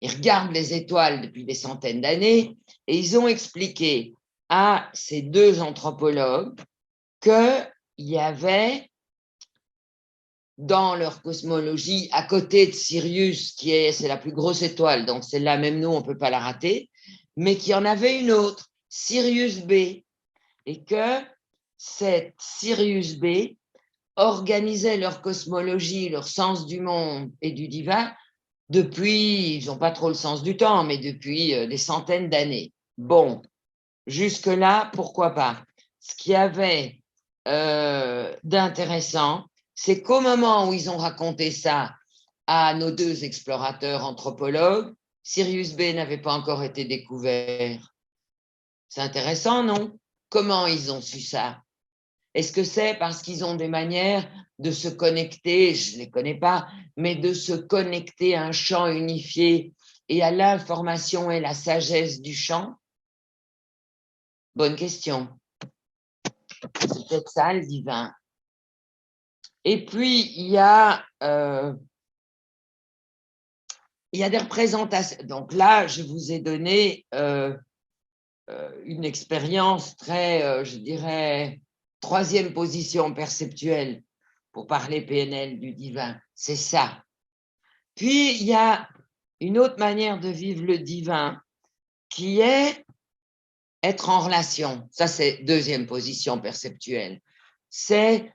regardent les étoiles depuis des centaines d'années et ils ont expliqué à ces 2 anthropologues qu'il y avait dans leur cosmologie, à côté de Sirius, c'est la plus grosse étoile, donc celle-là, même nous, on ne peut pas la rater, mais qu'il y en avait une autre, Sirius B, et que cette Sirius B organisait leur cosmologie, leur sens du monde et du divin depuis, ils n'ont pas trop le sens du temps, mais depuis des centaines d'années. Bon, jusque-là, pourquoi pas? Ce qu'il y avait d'intéressant, c'est qu'au moment où ils ont raconté ça à nos deux explorateurs anthropologues, Sirius B n'avait pas encore été découvert. C'est intéressant, non? Comment ils ont su ça? Est-ce que c'est parce qu'ils ont des manières de se connecter, je ne les connais pas, mais de se connecter à un champ unifié et à l'information et la sagesse du champ? Bonne question. C'est peut-être ça le divin. Et puis, il y a des représentations. Donc là, je vous ai donné une expérience très, je dirais, troisième position perceptuelle pour parler PNL du divin. C'est ça. Puis, il y a une autre manière de vivre le divin qui est être en relation. Ça, c'est deuxième position perceptuelle. C'est,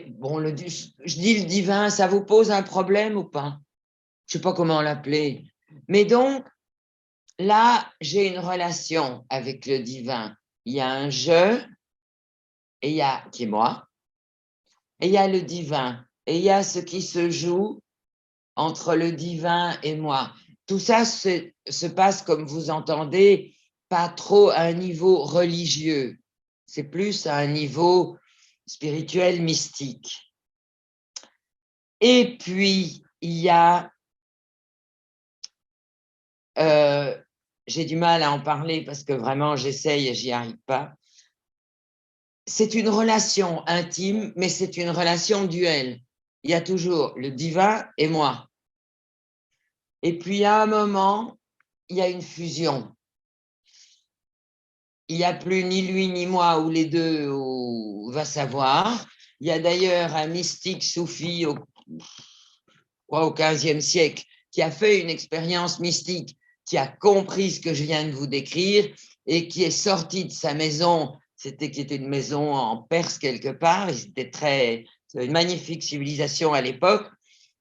bon, je dis le divin, ça vous pose un problème ou pas? Je ne sais pas comment l'appeler. Mais donc, là, j'ai une relation avec le divin. Il y a un je, et il y a, qui est moi, et il y a le divin. Et il y a ce qui se joue entre le divin et moi. Tout ça se passe, comme vous entendez, pas trop à un niveau religieux. C'est plus à un niveau spirituel, mystique. Et puis, il y a j'ai du mal à en parler parce que vraiment j'essaye et j'y arrive pas. C'est une relation intime, mais c'est une relation duel. Il y a toujours le divin et moi. Et puis à un moment, il y a une fusion. Il n'y a plus ni lui ni moi ou les deux, ou va savoir. Il y a d'ailleurs un mystique soufi au 15e siècle qui a fait une expérience mystique, qui a compris ce que je viens de vous décrire et qui est sorti de sa maison. Qui était une maison en Perse quelque part. C'était une magnifique civilisation à l'époque.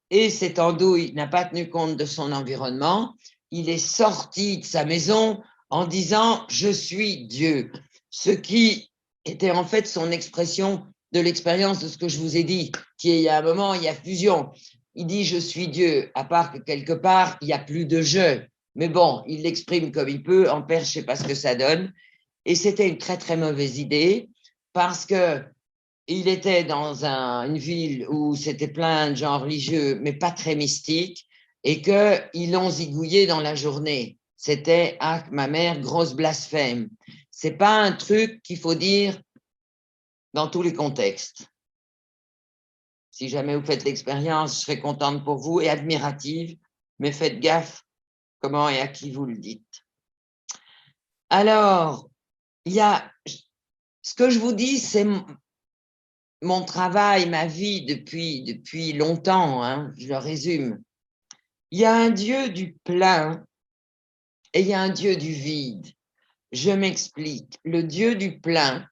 Et cet andouille n'a pas tenu compte de son environnement. Il est sorti de sa maison en disant « Je suis Dieu », ce qui était en fait son expression de l'expérience de ce que je vous ai dit, qui est, il y a un moment, il y a fusion. Il dit « Je suis Dieu », à part que quelque part, il n'y a plus de « je ». Mais bon, il l'exprime comme il peut. En Perse, je ne sais pas ce que ça donne. Et c'était une très, très mauvaise idée parce que il était dans une ville où c'était plein de gens religieux, mais pas très mystiques, et qu'ils l'ont zigouillé dans la journée. C'était, ah, ma mère, grosse blasphème. C'est pas un truc qu'il faut dire dans tous les contextes. Si jamais vous faites l'expérience, je serai contente pour vous et admirative, mais faites gaffe comment et à qui vous le dites. Alors, ce que je vous dis, c'est mon travail, ma vie depuis longtemps, hein, je le résume. Il y a un Dieu du plein et il y a un Dieu du vide. Je m'explique. Le Dieu du plein,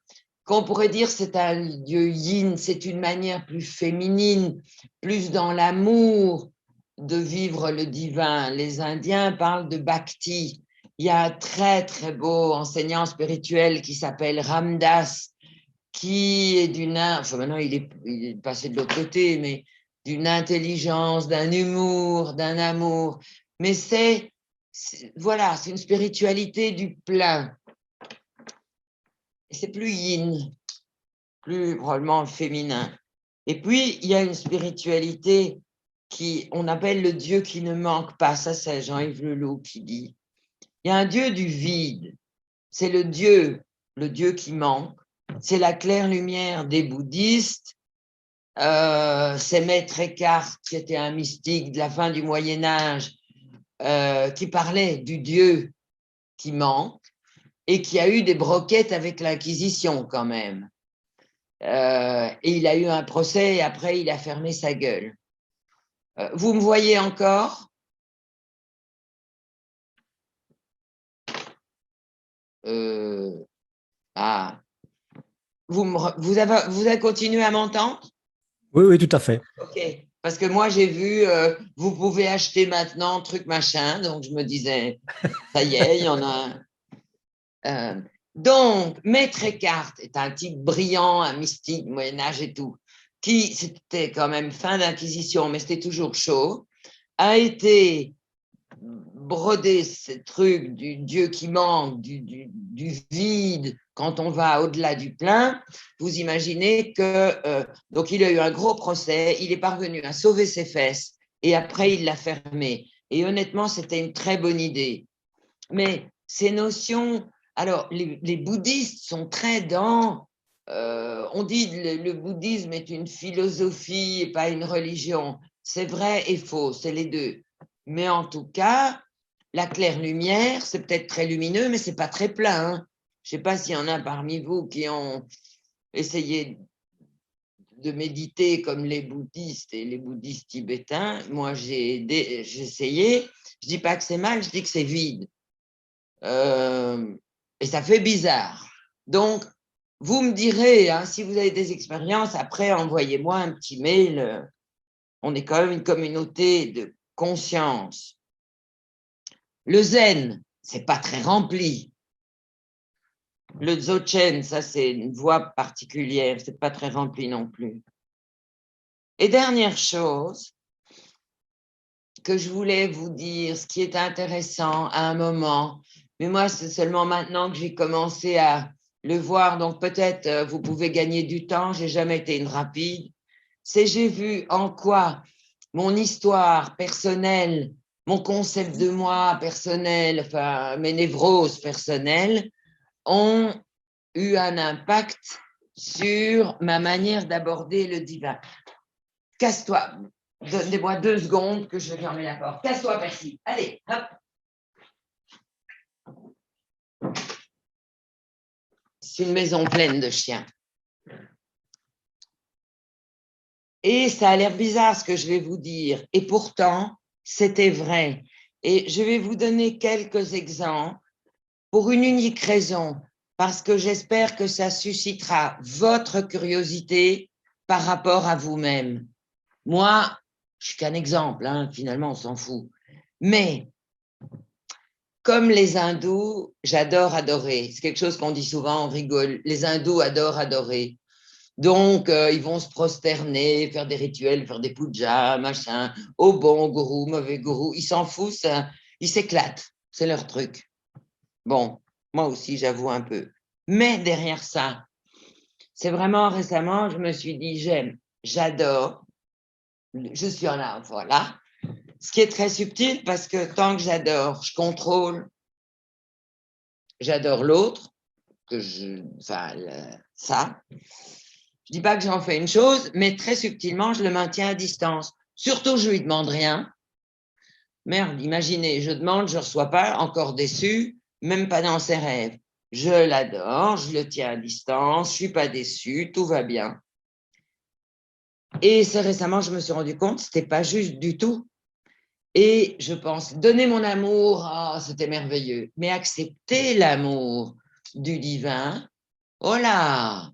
qu'on pourrait dire c'est un Dieu yin, c'est une manière plus féminine, plus dans l'amour de vivre le divin. Les Indiens parlent de bhakti. Il y a un très, très beau enseignant spirituel qui s'appelle Ramdas, qui est enfin maintenant il est passé de l'autre côté, mais d'une intelligence, d'un humour, d'un amour. Mais voilà, c'est une spiritualité du plein. C'est plus yin, plus probablement féminin. Et puis, il y a une spiritualité on appelle le Dieu qui ne manque pas. Ça, c'est Jean-Yves Leloup qui dit. Il y a un Dieu du vide. C'est le Dieu qui manque. C'est la claire lumière des bouddhistes. C'est Maître Eckhart, qui était un mystique de la fin du Moyen-Âge, qui parlait du Dieu qui manque et qui a eu des broquettes avec l'Inquisition quand même. Et il a eu un procès et après il a fermé sa gueule. Vous me voyez encore? Ah. Vous avez continué à m'entendre? Oui, oui, tout à fait. Ok. Parce que moi, j'ai vu, vous pouvez acheter maintenant, truc machin. Donc, je me disais, ça y est, il y en a un. Donc, Maître Eckhart est un type brillant, un mystique, Moyen-Âge et tout, qui, c'était quand même fin d'Inquisition, mais c'était toujours chaud, a été brodé ce truc du Dieu qui manque, du vide, quand on va au-delà du plein. Vous imaginez que, donc il a eu un gros procès, il est parvenu à sauver ses fesses et après il l'a fermé. Et honnêtement, c'était une très bonne idée. Mais ces notions, alors les bouddhistes sont très dans, on dit le bouddhisme est une philosophie et pas une religion. C'est vrai et faux, c'est les deux. Mais en tout cas, la claire lumière, c'est peut-être très lumineux, mais c'est pas très plein. Hein. Je ne sais pas s'il y en a parmi vous qui ont essayé de méditer comme les bouddhistes et les bouddhistes tibétains. Moi, j'ai essayé. Je dis pas que c'est mal, je dis que c'est vide. Et ça fait bizarre. Donc, vous me direz, hein, si vous avez des expériences, après, envoyez-moi un petit mail. On est quand même une communauté de conscience. Le zen, c'est pas très rempli. Le dzogchen, ça, c'est une voie particulière, c'est pas très rempli non plus. Et dernière chose que je voulais vous dire, ce qui est intéressant à un moment, mais moi, c'est seulement maintenant que j'ai commencé à le voir, donc peut-être vous pouvez gagner du temps, j'ai jamais été une rapide, c'est j'ai vu en quoi mon histoire personnelle, mon concept de moi personnel, enfin mes névroses personnelles, ont eu un impact sur ma manière d'aborder le divin. Casse-toi, donnez-moi 2 secondes que je vais fermer la porte. Casse-toi, Percy. Allez, hop. C'est une maison pleine de chiens. Et ça a l'air bizarre ce que je vais vous dire. Et pourtant, c'était vrai. Et je vais vous donner quelques exemples pour une unique raison, parce que j'espère que ça suscitera votre curiosité par rapport à vous-même. Moi, je suis qu'un exemple, hein, finalement, on s'en fout. Mais comme les hindous, j'adore adorer. C'est quelque chose qu'on dit souvent, on rigole. Les hindous adorent adorer. Donc, ils vont se prosterner, faire des rituels, faire des pujas, machin, au bon gourou, mauvais gourou. Ils s'en foutent, ils s'éclatent. C'est leur truc. Bon, moi aussi, j'avoue un peu. Mais derrière ça, c'est vraiment récemment, je me suis dit, j'adore, je suis en là, voilà. Ce qui est très subtil parce que tant que j'adore, je contrôle, j'adore l'autre, ça. Je dis pas que j'en fais une chose, mais très subtilement, je le maintiens à distance. Surtout, je lui demande rien. Merde, imaginez, je demande, je reçois pas, encore déçu, même pas dans ses rêves. Je l'adore, je le tiens à distance, je suis pas déçu, tout va bien. Et c'est récemment, je me suis rendu compte, c'était pas juste du tout. Et je pense, donner mon amour, oh, c'était merveilleux. Mais accepter l'amour du divin, oh là,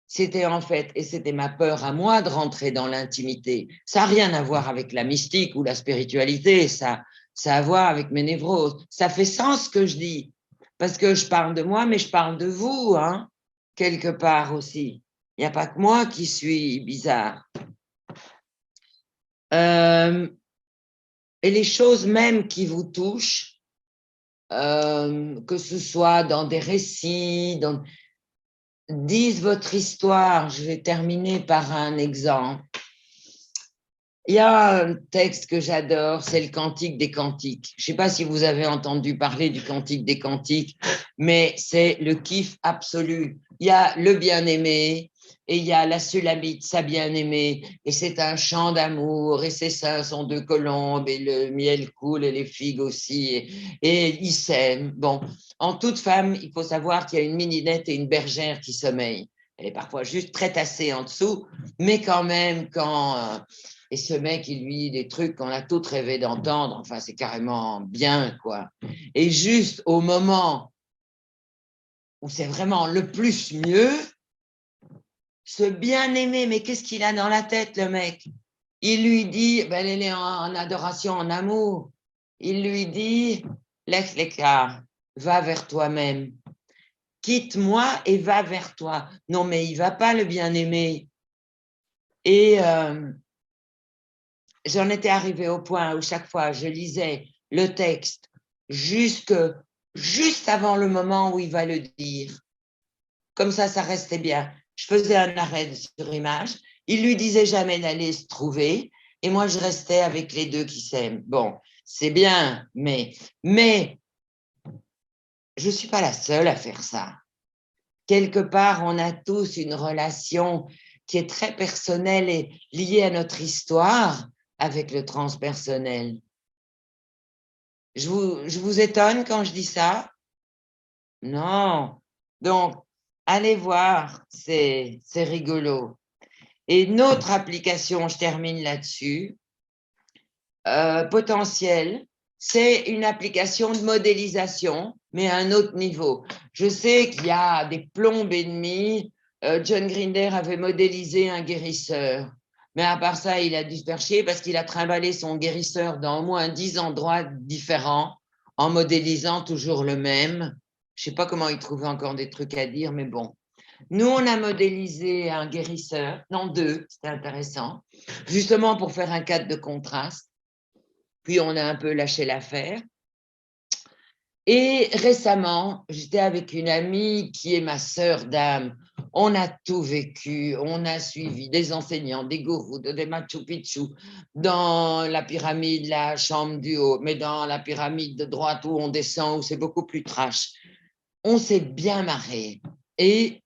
c'était en fait, et c'était ma peur à moi de rentrer dans l'intimité. Ça n'a rien à voir avec la mystique ou la spiritualité, ça a à voir avec mes névroses. Ça fait sens ce que je dis, parce que je parle de moi, mais je parle de vous, hein, quelque part aussi. Il n'y a pas que moi qui suis bizarre. Et les choses même qui vous touchent, que ce soit dans des récits, disent votre histoire. Je vais terminer par un exemple. Il y a un texte que j'adore, c'est le Cantique des Cantiques. Je ne sais pas si vous avez entendu parler du Cantique des Cantiques, mais c'est le kiff absolu. Il y a le bien-aimé et il y a la Sulamite, sa bien-aimée, et c'est un chant d'amour, et ses seins sont 2 colombes, et le miel coule, et les figues aussi, et ils s'aiment. Bon, en toute femme, il faut savoir qu'il y a une mininette et une bergère qui sommeillent. Elle est parfois juste très tassée en dessous, mais quand même, quand... et ce mec, il lui dit des trucs qu'on a toutes rêvé d'entendre. Enfin, c'est carrément bien, quoi. Et juste au moment où c'est vraiment le plus mieux, ce bien-aimé, mais qu'est-ce qu'il a dans la tête, le mec? Il lui dit, ben, elle est en adoration, en amour. Il lui dit, laisse l'écart, va vers toi-même. Quitte-moi et va vers toi. Non, mais il ne va pas, le bien-aimé. Et j'en étais arrivée au point où chaque fois je lisais le texte juste avant le moment où il va le dire. Comme ça restait bien. Je faisais un arrêt sur image. Il lui disait jamais d'aller se trouver. Et moi, je restais avec les deux qui s'aiment. Bon, c'est bien, mais je ne suis pas la seule à faire ça. Quelque part, on a tous une relation qui est très personnelle et liée à notre histoire avec le transpersonnel. Je vous étonne quand je dis ça? Non. Donc, allez voir, c'est rigolo. Et notre application, je termine là-dessus, Potentiel, c'est une application de modélisation, mais à un autre niveau. Je sais qu'il y a des plombes et demie. John Grinder avait modélisé un guérisseur. Mais à part ça, il a dû se faire chier parce qu'il a trimballé son guérisseur dans au moins 10 endroits différents en modélisant toujours le même. Je ne sais pas comment il trouvait encore des trucs à dire, mais bon. Nous, on a modélisé un guérisseur, non deux, c'était intéressant, justement pour faire un cadre de contraste. Puis, on a un peu lâché l'affaire. Et récemment, j'étais avec une amie qui est ma sœur d'âme. On a tout vécu, on a suivi des enseignants, des gourous, des Machu Picchu, dans la pyramide, la chambre du haut, mais dans la pyramide de droite où on descend, où c'est beaucoup plus trash. On s'est bien marré et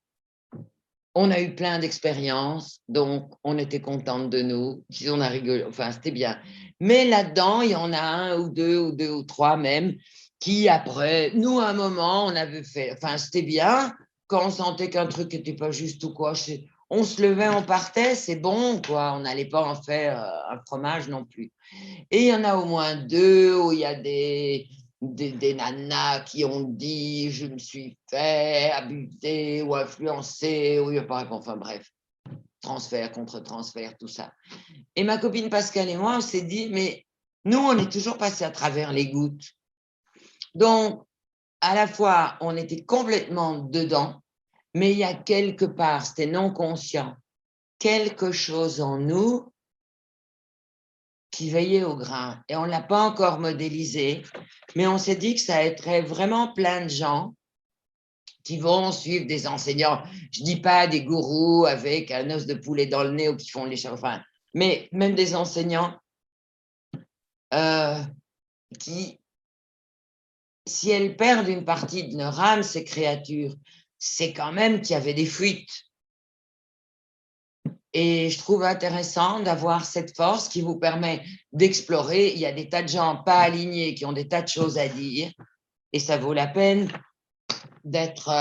on a eu plein d'expériences, donc on était contente de nous, on a rigolé, enfin c'était bien. Mais là-dedans, il y en a un ou deux ou trois même, qui après, nous à un moment, on avait fait, enfin c'était bien, quand on sentait qu'un truc n'était pas juste ou quoi, on se levait, on partait, c'est bon, quoi, on n'allait pas en faire un fromage non plus. Et il y en a au moins deux où il y a des nanas qui ont dit je me suis fait abuser ou influencer, ou enfin bref, transfert contre transfert, tout ça. Et ma copine Pascal et moi, on s'est dit, mais nous, on est toujours passé à travers les gouttes. Donc, à la fois, on était complètement dedans, mais il y a quelque part, c'était non conscient, quelque chose en nous qui veillait au grain. Et on ne l'a pas encore modélisé, mais on s'est dit que ça aiderait vraiment plein de gens qui vont suivre des enseignants. Je ne dis pas des gourous avec un os de poulet dans le nez ou qui font les choses, enfin, mais même des enseignants qui, si elles perdent une partie de leur âme, ces créatures, c'est quand même qu'il y avait des fuites. Et je trouve intéressant d'avoir cette force qui vous permet d'explorer. Il y a des tas de gens pas alignés qui ont des tas de choses à dire et ça vaut la peine d'être...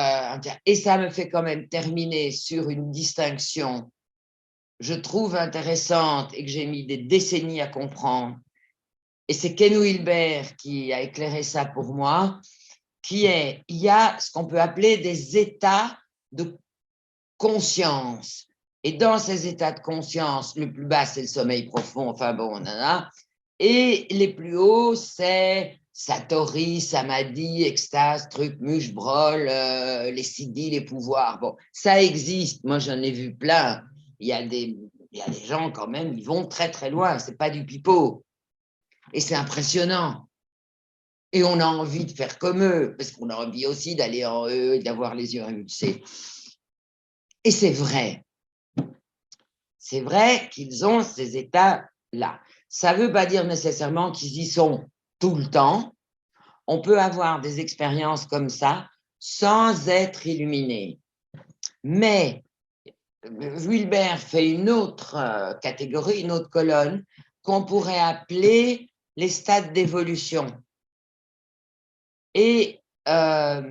et ça me fait quand même terminer sur une distinction, je trouve intéressante et que j'ai mis des décennies à comprendre. Et c'est Ken Wilber qui a éclairé ça pour moi, qui est, il y a ce qu'on peut appeler des états de conscience. Et dans ces états de conscience, le plus bas, c'est le sommeil profond, enfin bon, nanana. Et les plus hauts, c'est Satori, Samadhi, extase, truc, muche, brol, les siddhis, les pouvoirs. Bon, ça existe. Moi, j'en ai vu plein. Il y a des gens, quand même, ils vont très, très loin. C'est pas du pipeau. Et c'est impressionnant. Et on a envie de faire comme eux, parce qu'on a envie aussi d'aller en eux et d'avoir les yeux impulsés. Et c'est vrai. C'est vrai qu'ils ont ces états-là. Ça ne veut pas dire nécessairement qu'ils y sont tout le temps. On peut avoir des expériences comme ça sans être illuminé. Mais Wilber fait une autre catégorie, une autre colonne qu'on pourrait appeler les stades d'évolution. Et par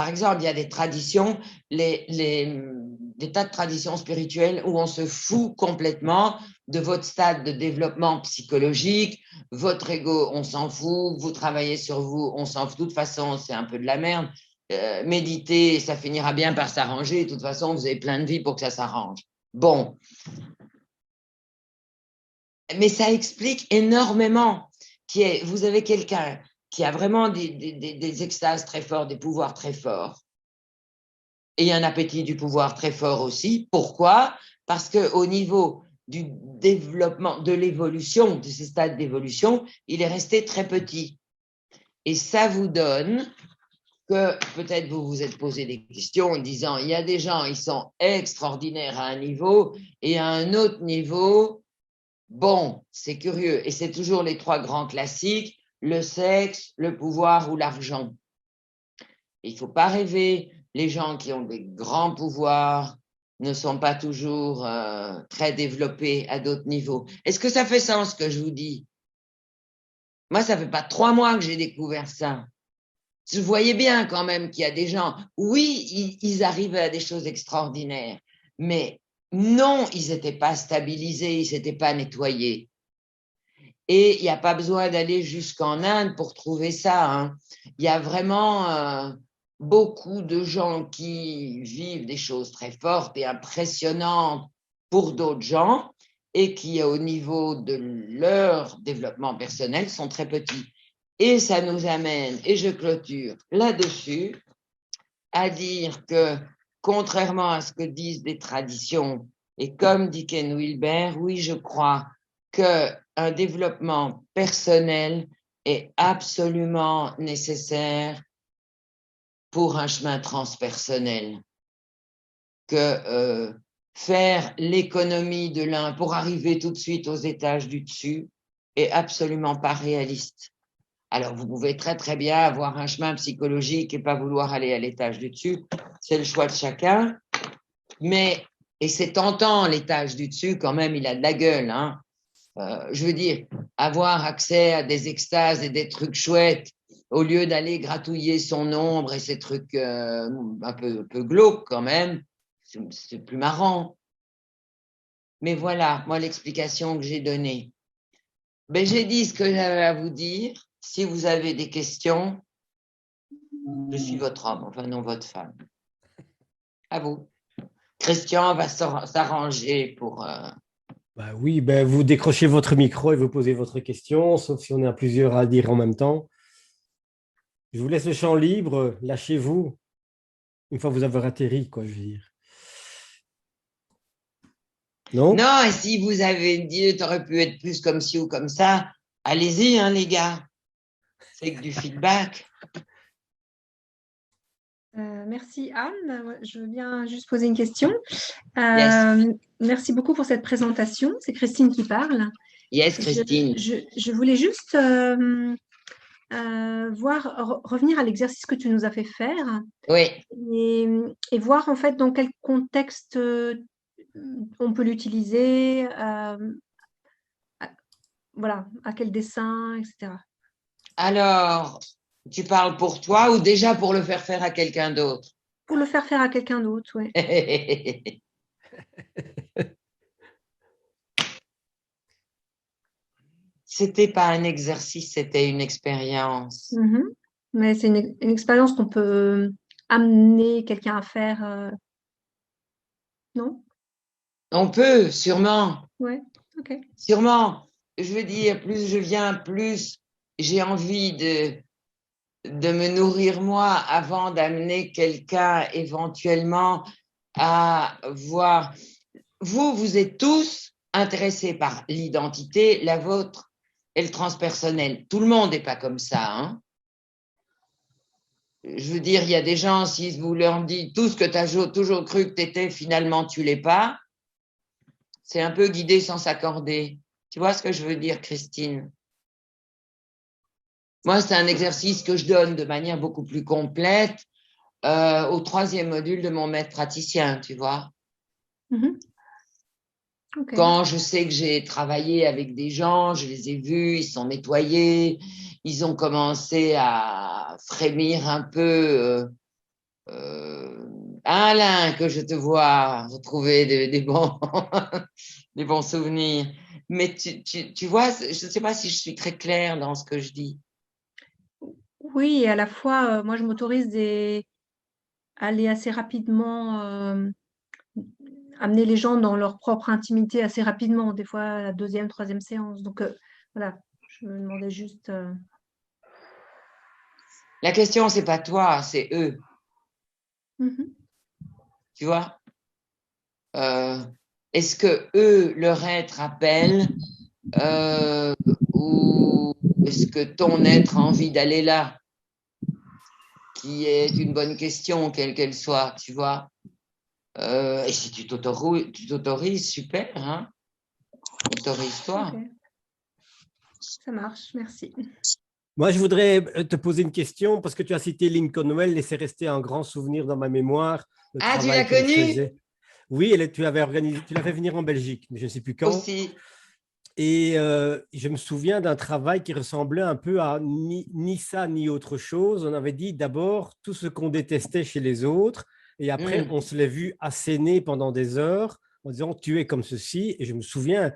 exemple, il y a des traditions, des tas de traditions spirituelles où on se fout complètement de votre stade de développement psychologique, votre ego, on s'en fout, vous travaillez sur vous, on s'en fout, de toute façon, c'est un peu de la merde. méditer, ça finira bien par s'arranger. De toute façon, vous avez plein de vie pour que ça s'arrange. Bon. Mais ça explique énormément. Vous avez quelqu'un qui a vraiment des extases très fortes, des pouvoirs très forts, et un appétit du pouvoir très fort aussi. Pourquoi? Parce qu'au niveau du développement, de l'évolution, de ces stades d'évolution, il est resté très petit. Et ça vous donne que peut-être vous vous êtes posé des questions en disant, il y a des gens, ils sont extraordinaires à un niveau, et à un autre niveau, bon, c'est curieux. Et c'est toujours les trois grands classiques, le sexe, le pouvoir ou l'argent. Il ne faut pas rêver. Les gens qui ont des grands pouvoirs ne sont pas toujours très développés à d'autres niveaux. Est-ce que ça fait sens ce que je vous dis? Moi, ça fait pas 3 mois que j'ai découvert ça. Je voyais bien quand même qu'il y a des gens, oui, ils arrivaient à des choses extraordinaires, mais non, ils n'étaient pas stabilisés, ils n'étaient pas nettoyés. Et il n'y a pas besoin d'aller jusqu'en Inde pour trouver ça, hein. Il y a vraiment beaucoup de gens qui vivent des choses très fortes et impressionnantes pour d'autres gens et qui, au niveau de leur développement personnel, sont très petits. Et ça nous amène, et je clôture là-dessus, à dire que, contrairement à ce que disent des traditions, et comme dit Ken Wilber, oui, je crois qu'un développement personnel est absolument nécessaire pour un chemin transpersonnel. Que faire l'économie de l'un pour arriver tout de suite aux étages du dessus est absolument pas réaliste. Alors, vous pouvez très, très bien avoir un chemin psychologique et pas vouloir aller à l'étage du dessus. C'est le choix de chacun. Mais, et c'est tentant, l'étage du dessus, quand même, il a de la gueule, hein. Je veux dire, avoir accès à des extases et des trucs chouettes, au lieu d'aller gratouiller son ombre et ces trucs un peu glauques quand même, c'est plus marrant. Mais voilà, moi, l'explication que j'ai donnée. Ben, j'ai dit ce que j'avais à vous dire. Si vous avez des questions, je suis votre homme, enfin non votre femme. À vous. Christian va s'arranger pour… Bah oui, ben vous décrochez votre micro et vous posez votre question, sauf si on est à plusieurs à dire en même temps. Je vous laisse le champ libre, lâchez-vous, une fois que vous avez atterri, quoi, je veux dire. Non? Non, et si vous avez dit, tu aurais pu être plus comme ci ou comme ça, allez-y, hein, les gars. C'est que du feedback. Merci Anne. Je veux bien juste poser une question. Yes. Merci beaucoup pour cette présentation. C'est Christine qui parle. Yes, Christine. Je voulais juste revenir à l'exercice que tu nous as fait faire Oui. et voir en fait dans quel contexte on peut l'utiliser, voilà, à quel dessin, etc. Alors, tu parles pour toi ou déjà pour le faire faire à quelqu'un d'autre? Pour le faire faire à quelqu'un d'autre, oui. C'était pas un exercice, c'était une expérience. Mais c'est une expérience qu'on peut amener quelqu'un à faire, non? On peut, sûrement. Oui, ok. Sûrement. Je veux dire, plus je viens, plus j'ai envie de me nourrir moi avant d'amener quelqu'un éventuellement à voir. Vous êtes tous intéressés par l'identité, la vôtre et le transpersonnel. Tout le monde n'est pas comme ça, hein. Je veux dire, il y a des gens, si vous leur dites tout ce que tu as toujours cru que tu étais, finalement, tu ne l'es pas, c'est un peu guidé sans s'accorder. Tu vois ce que je veux dire, Christine? Moi, c'est un exercice que je donne de manière beaucoup plus complète au 3e module de mon maître praticien, tu vois. Okay. Quand je sais que j'ai travaillé avec des gens, je les ai vus, ils sont nettoyés, ils ont commencé à frémir un peu. Alain, que je te vois retrouver des bons, des bons souvenirs. Mais tu vois, je ne sais pas si je suis très claire dans ce que je dis. Oui, et à la fois, moi, je m'autorise des aller assez rapidement, amener les gens dans leur propre intimité assez rapidement, des fois à la deuxième, troisième séance. Donc voilà, je me demandais juste. La question, c'est pas toi, c'est eux. Mhm. Tu vois? Est-ce que eux, leur être appelle ou est-ce que ton être a envie d'aller là? Qui est une bonne question, quelle qu'elle soit, tu vois? Et si tu t'autorises, super, hein? Autorise-toi. Ok, ça marche, merci. Moi, je voudrais te poser une question parce que tu as cité Lincoln Well et c'est resté un grand souvenir dans ma mémoire, le Ah, tu l'as travail qu'elle connu faisait. Oui, tu l'avais organisé, tu l'as fait venir en Belgique, mais je ne sais plus quand. aussi? Et je me souviens d'un travail qui ressemblait un peu à ni ça ni autre chose. On avait dit d'abord tout ce qu'on détestait chez les autres et après, on se l'est vu asséner pendant des heures en disant tu es comme ceci. Et je me souviens,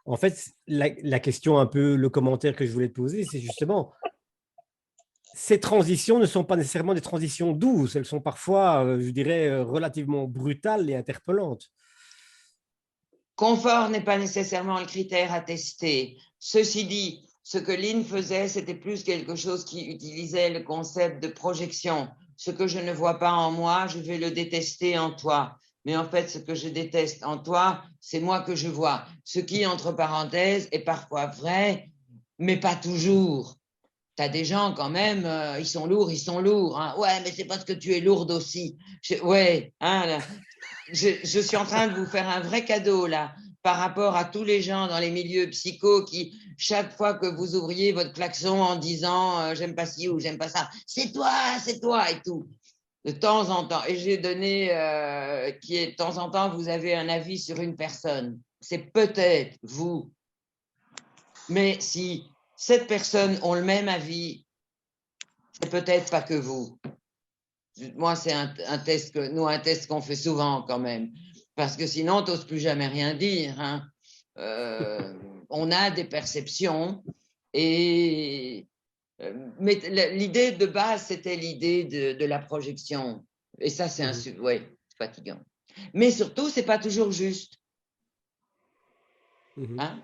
en fait, la question un peu, le commentaire que je voulais te poser, c'est justement ces transitions ne sont pas nécessairement des transitions douces, elles sont parfois, je dirais, relativement brutales et interpellantes. Confort n'est pas nécessairement le critère à tester. Ceci dit, ce que Lynn faisait, c'était plus quelque chose qui utilisait le concept de projection. Ce que je ne vois pas en moi, je vais le détester en toi. Mais en fait, ce que je déteste en toi, c'est moi que je vois. Ce qui, entre parenthèses, est parfois vrai, mais pas toujours. Tu as des gens quand même, ils sont lourds, ils sont lourds. Hein. Ouais, mais c'est parce que tu es lourde aussi. Ouais, hein, là, je suis en train de vous faire un vrai cadeau là par rapport à tous les gens dans les milieux psychos qui, chaque fois que vous ouvriez votre klaxon en disant j'aime pas ci ou j'aime pas ça, c'est toi et tout, de temps en temps. Et j'ai donné qui est de temps en temps, vous avez un avis sur une personne. C'est peut-être vous. Mais si cette personne ont le même avis, c'est peut-être pas que vous. Moi, c'est un test un test qu'on fait souvent quand même, parce que sinon, tu n'oses plus jamais rien dire. Hein. On a des perceptions, et mais l'idée de base, c'était l'idée de la projection. Et ça, c'est ouais, fatigant. Mais surtout, c'est pas toujours juste. Hein.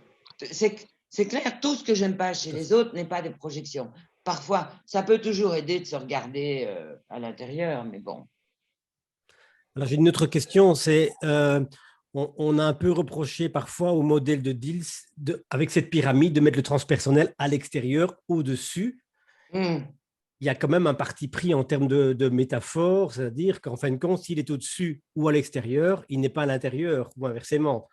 C'est clair, tout ce que j'aime pas chez les autres n'est pas des projections. Parfois, ça peut toujours aider de se regarder à l'intérieur, mais bon. Alors, j'ai une autre question, c'est on a un peu reproché parfois au modèle de Diels, avec cette pyramide, de mettre le transpersonnel à l'extérieur, au-dessus. Il y a quand même un parti pris en termes de métaphore, c'est-à-dire qu'en fin de compte, s'il est au-dessus ou à l'extérieur, il n'est pas à l'intérieur, ou inversement.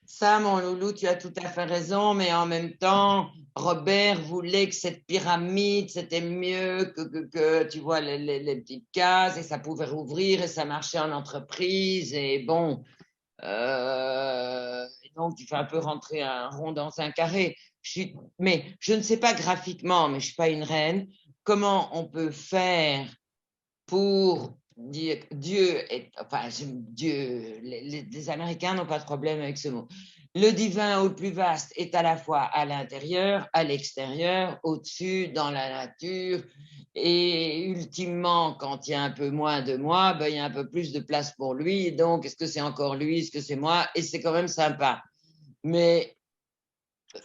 Ça, mon loulou, tu as tout à fait raison, mais en même temps, Robert voulait que cette pyramide, c'était mieux que tu vois, les petites cases, et ça pouvait rouvrir, et ça marchait en entreprise, et bon, donc tu fais un peu rentrer un rond dans un carré. Mais je ne sais pas graphiquement, mais je ne suis pas une reine, comment on peut faire pour dire Dieu est, enfin, Dieu, les Américains n'ont pas de problème avec ce mot. Le divin ou le plus vaste est à la fois à l'intérieur, à l'extérieur, au-dessus, dans la nature, et ultimement, quand il y a un peu moins de moi, ben, il y a un peu plus de place pour lui. Donc, est-ce que c'est encore lui, est-ce que c'est moi? Et c'est quand même sympa. Mais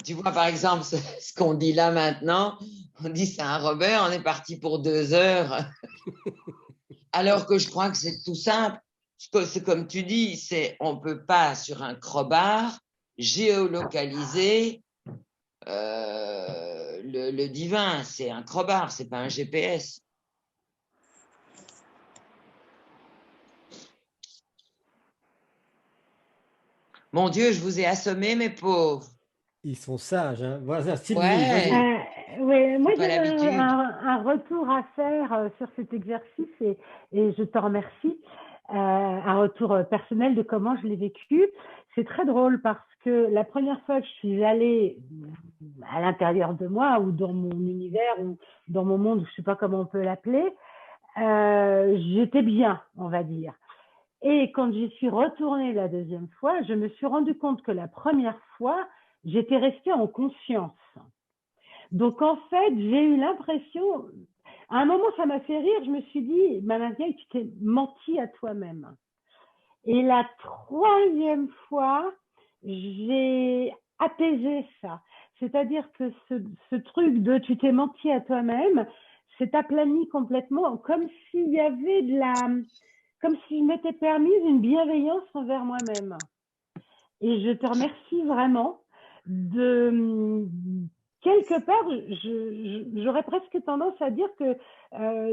tu vois, par exemple, ce qu'on dit là maintenant, on dit c'est un Robert, on est parti pour 2 heures. Alors que je crois que c'est tout simple. C'est comme tu dis, on ne peut pas sur un crowbar géolocaliser le divin. C'est un crowbar, c'est pas un GPS. Mon Dieu, je vous ai assommé, mes pauvres. Ils sont sages. Hein. Voilà, Sylvie, Ouais, vas-y. Oui, moi pas j'avais l'habitude. un retour à faire sur cet exercice et je te remercie. Un retour personnel de comment je l'ai vécu. C'est très drôle parce que la première fois que je suis allée à l'intérieur de moi ou dans mon univers ou dans mon monde, je ne sais pas comment on peut l'appeler, j'étais bien, on va dire. Et quand j'y suis retournée la deuxième fois, je me suis rendu compte que la première fois, j'étais restée en conscience. Donc, en fait, j'ai eu l'impression, À un moment, ça m'a fait rire. Je me suis dit, Madame Vieille, tu t'es menti à toi-même. Et la troisième fois, j'ai apaisé ça. C'est-à-dire que ce truc de tu t'es menti à toi-même, c'est aplani complètement, comme s'il y avait comme si je m'étais permise une bienveillance envers moi-même. Et je te remercie vraiment de quelque part, j'aurais presque tendance à dire que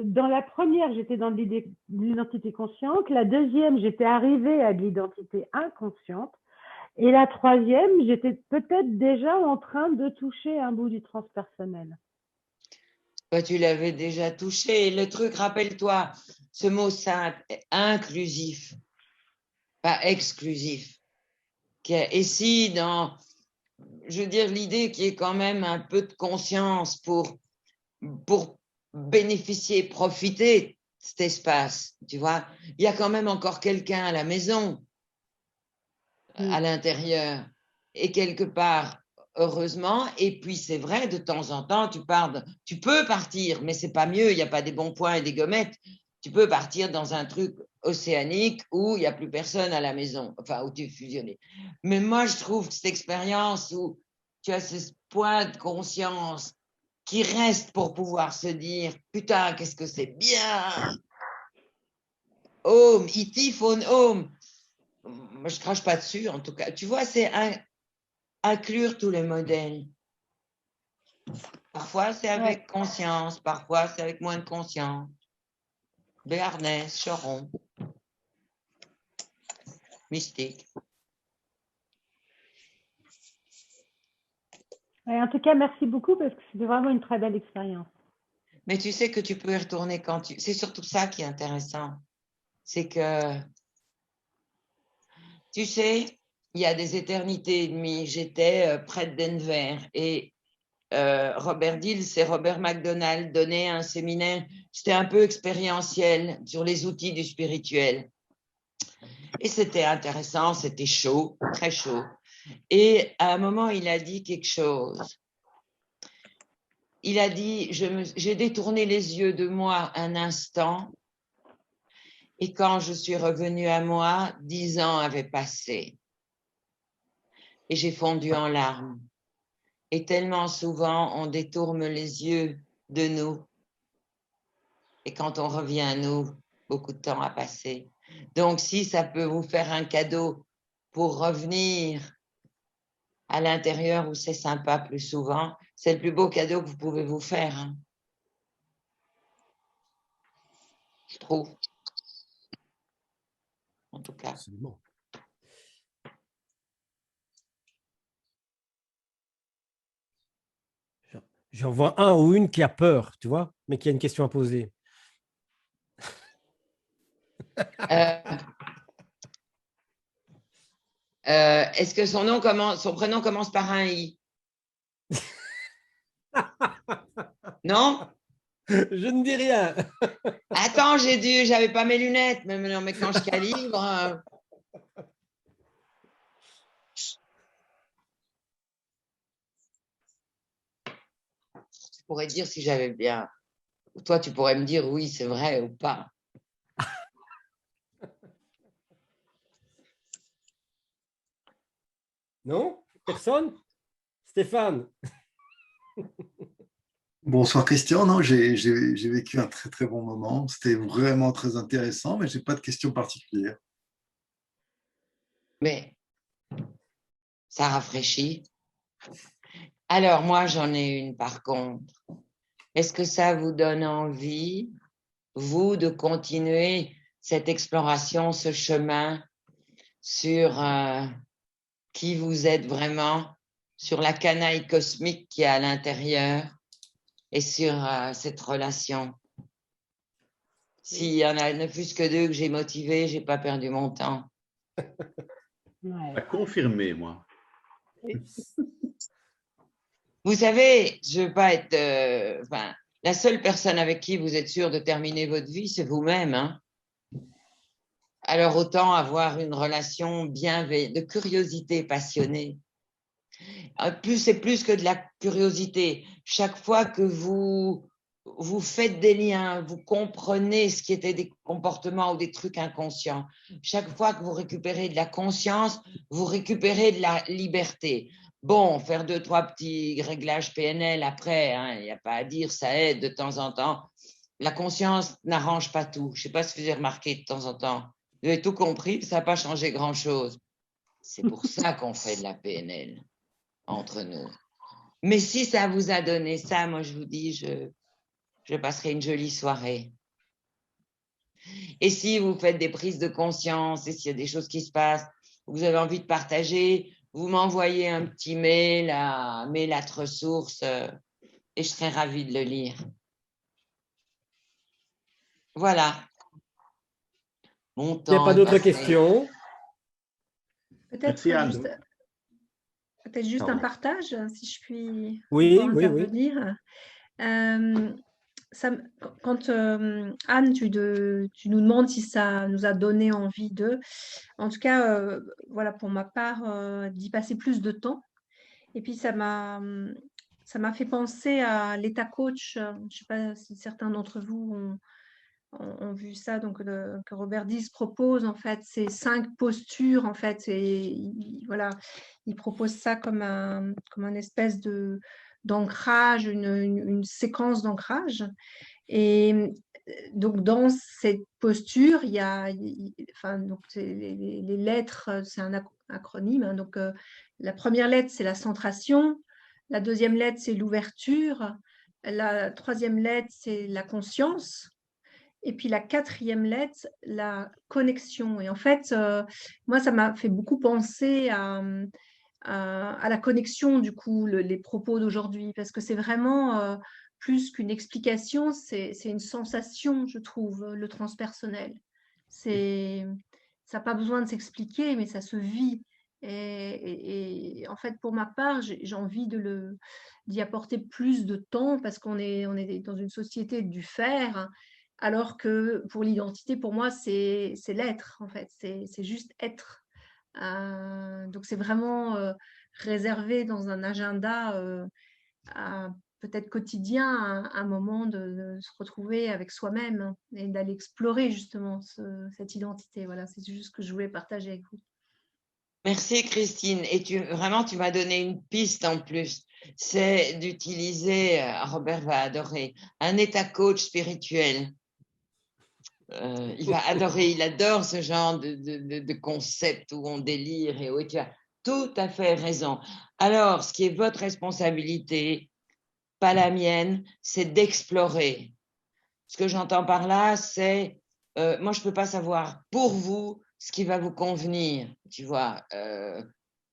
dans la première, j'étais dans l'identité consciente, la deuxième, j'étais arrivée à l'identité inconsciente, et la troisième, j'étais peut-être déjà en train de toucher un bout du transpersonnel. Toi, tu l'avais déjà touché. Le truc, rappelle-toi, ce mot simple, inclusif, pas exclusif. Et si dans, je veux dire, l'idée qu'il y ait quand même un peu de conscience pour bénéficier, profiter de cet espace, tu vois, il y a quand même encore quelqu'un à la maison, à l'intérieur, et quelque part, heureusement, et puis c'est vrai, de temps en temps, tu peux partir, mais c'est pas mieux, il n'y a pas des bons points et des gommettes, tu peux partir dans un truc océanique où il n'y a plus personne à la maison, enfin, où tu es fusionné. Mais moi, je trouve que cette expérience où tu as ce point de conscience qui reste pour pouvoir se dire, putain, qu'est-ce que c'est bien, home, iti phone home. Moi, je crache pas dessus, en tout cas. Tu vois, c'est inclure tous les modèles. Parfois, c'est avec conscience, parfois, c'est avec moins de conscience. Béarnès, Choron, mystique. Ouais, en tout cas, merci beaucoup parce que c'était vraiment une très belle expérience. Mais tu sais que tu peux y retourner quand tu... C'est surtout ça qui est intéressant. C'est que, tu sais, il y a des éternités et demie, j'étais près de Denver et Robert Dills et Robert McDonald donnaient un séminaire, c'était un peu expérientiel sur les outils du spirituel. Et c'était intéressant, c'était chaud, très chaud. Et à un moment, il a dit quelque chose. Il a dit, j'ai détourné les yeux de moi un instant et quand je suis revenue à moi, 10 ans avaient passé. Et j'ai fondu en larmes. Et tellement souvent, on détourne les yeux de nous. Et quand on revient à nous, beaucoup de temps a passé. Donc, si ça peut vous faire un cadeau pour revenir à l'intérieur où c'est sympa plus souvent, c'est le plus beau cadeau que vous pouvez vous faire. Hein. Je trouve. En tout cas. Absolument. J'en vois un ou une qui a peur, tu vois, mais qui a une question à poser. Est-ce que son prénom commence par un I? Non? Je ne dis rien. Attends, j'avais pas mes lunettes, mais quand je calibre. Tu pourrais dire si j'avais bien. Toi, tu pourrais me dire oui, c'est vrai ou pas. Non? Personne? Stéphane? Bonsoir Christian, non, j'ai vécu un très très bon moment. C'était vraiment très intéressant, mais j'ai pas de questions particulières. Mais ça rafraîchit. Alors, moi, j'en ai une par contre. Est-ce que ça vous donne envie, vous, de continuer cette exploration, ce chemin sur qui vous êtes vraiment, sur la canaille cosmique qui est à l'intérieur et sur cette relation? S'il y en a ne fût-ce que 2 que j'ai motivés, j'ai pas perdu mon temps. À confirmer, moi. Vous savez, je veux pas être... la seule personne avec qui vous êtes sûr de terminer votre vie, c'est vous-même. Hein? Alors autant avoir une relation bienveillante, de curiosité passionnée. C'est plus que de la curiosité. Chaque fois que vous vous faites des liens, vous comprenez ce qui était des comportements ou des trucs inconscients. Chaque fois que vous récupérez de la conscience, vous récupérez de la liberté. Bon, faire 2, 3 petits réglages PNL après, il n'y a pas à dire, ça aide de temps en temps. La conscience n'arrange pas tout. Je ne sais pas si vous avez remarqué de temps en temps. Vous avez tout compris, ça n'a pas changé grand-chose. C'est pour ça qu'on fait de la PNL entre nous. Mais si ça vous a donné ça, moi je vous dis, je passerai une jolie soirée. Et si vous faites des prises de conscience et s'il y a des choses qui se passent, vous avez envie de partager, vous m'envoyez un petit mail à mail@ressources et je serai ravie de le lire. Voilà. Mon temps. Il n'y a pas d'autres questions? Peut-être juste un partage, si je puis intervenir. Quand Anne, tu nous demandes si ça nous a donné envie de, en tout cas, voilà, pour ma part, d'y passer plus de temps. Et puis ça m'a fait penser à l'état coach. Je ne sais pas si certains d'entre vous ont vu ça, donc que Robert Diz propose en fait ces 5 postures en fait, et voilà, il propose ça comme un espèce d'ancrage, une séquence d'ancrage. Et donc dans cette posture, il y a, donc les lettres, c'est un acronyme, hein, donc la première lettre c'est la centration, la deuxième lettre c'est l'ouverture, la troisième lettre c'est la conscience. Et puis la quatrième lettre, la connexion. Et en fait, moi, ça m'a fait beaucoup penser à la connexion, du coup, les propos d'aujourd'hui, parce que c'est vraiment plus qu'une explication, c'est une sensation, je trouve, le transpersonnel. Ça n'a pas besoin de s'expliquer, mais ça se vit. Et en fait, pour ma part, j'ai envie d'y apporter plus de temps, parce qu'on est dans une société du faire. Alors que pour l'identité, pour moi, c'est l'être, en fait. C'est juste être. Donc, c'est vraiment réservé dans un agenda peut-être quotidien, un moment de se retrouver avec soi-même et d'aller explorer justement cette identité. Voilà, c'est juste ce que je voulais partager avec vous. Merci Christine. Et tu m'as donné une piste en plus. C'est d'utiliser, Robert va adorer, un état coach spirituel. Il va adorer, il adore ce genre de concept où on délire et où tu as tout à fait raison. Alors, ce qui est votre responsabilité, pas la mienne, c'est d'explorer. Ce que j'entends par là, c'est, moi je ne peux pas savoir pour vous ce qui va vous convenir, tu vois.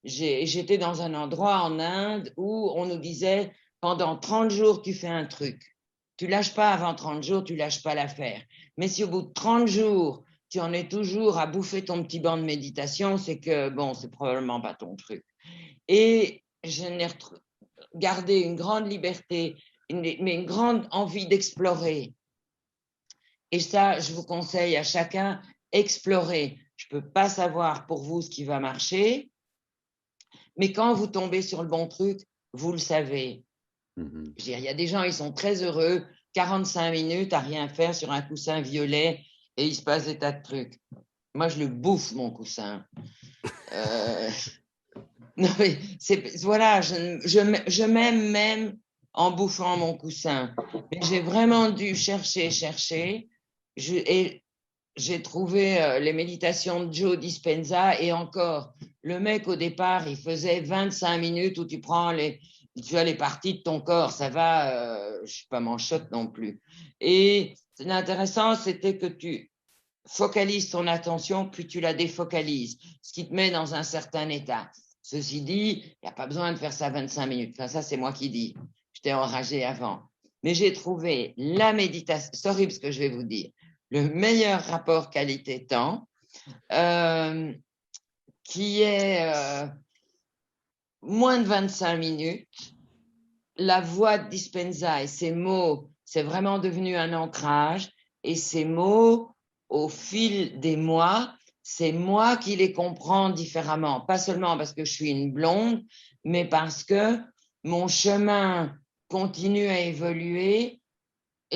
J'étais dans un endroit en Inde où on nous disait, pendant 30 jours, tu fais un truc. Tu lâches pas avant 30 jours, tu lâches pas l'affaire. Mais si au bout de 30 jours, tu en es toujours à bouffer ton petit banc de méditation, c'est que, bon, c'est probablement pas ton truc. Et je n'ai gardé une grande liberté, mais une grande envie d'explorer. Et ça, je vous conseille à chacun, explorer. Je peux pas savoir pour vous ce qui va marcher, mais quand vous tombez sur le bon truc, vous le savez. Je veux dire, il y a des gens, ils sont très heureux, 45 minutes à rien faire sur un coussin violet et il se passe des tas de trucs. Moi, je le bouffe, mon coussin. Non, mais voilà, je m'aime même en bouffant mon coussin. Mais j'ai vraiment dû chercher. Et j'ai trouvé les méditations de Joe Dispenza et encore, le mec au départ, il faisait 25 minutes où tu as les parties de ton corps, ça va, je ne suis pas manchotte non plus. Et l'intéressant, c'était que tu focalises ton attention, puis tu la défocalises, ce qui te met dans un certain état. Ceci dit, il n'y a pas besoin de faire ça 25 minutes. Enfin, ça, c'est moi qui dis. J'étais enragée avant. Mais j'ai trouvé la méditation, c'est horrible ce que je vais vous dire, le meilleur rapport qualité-temps, qui est moins de 25 minutes. La voix de Dispenza et ses mots, c'est vraiment devenu un ancrage. Et ces mots, au fil des mois, c'est moi qui les comprends différemment. Pas seulement parce que je suis une blonde, mais parce que mon chemin continue à évoluer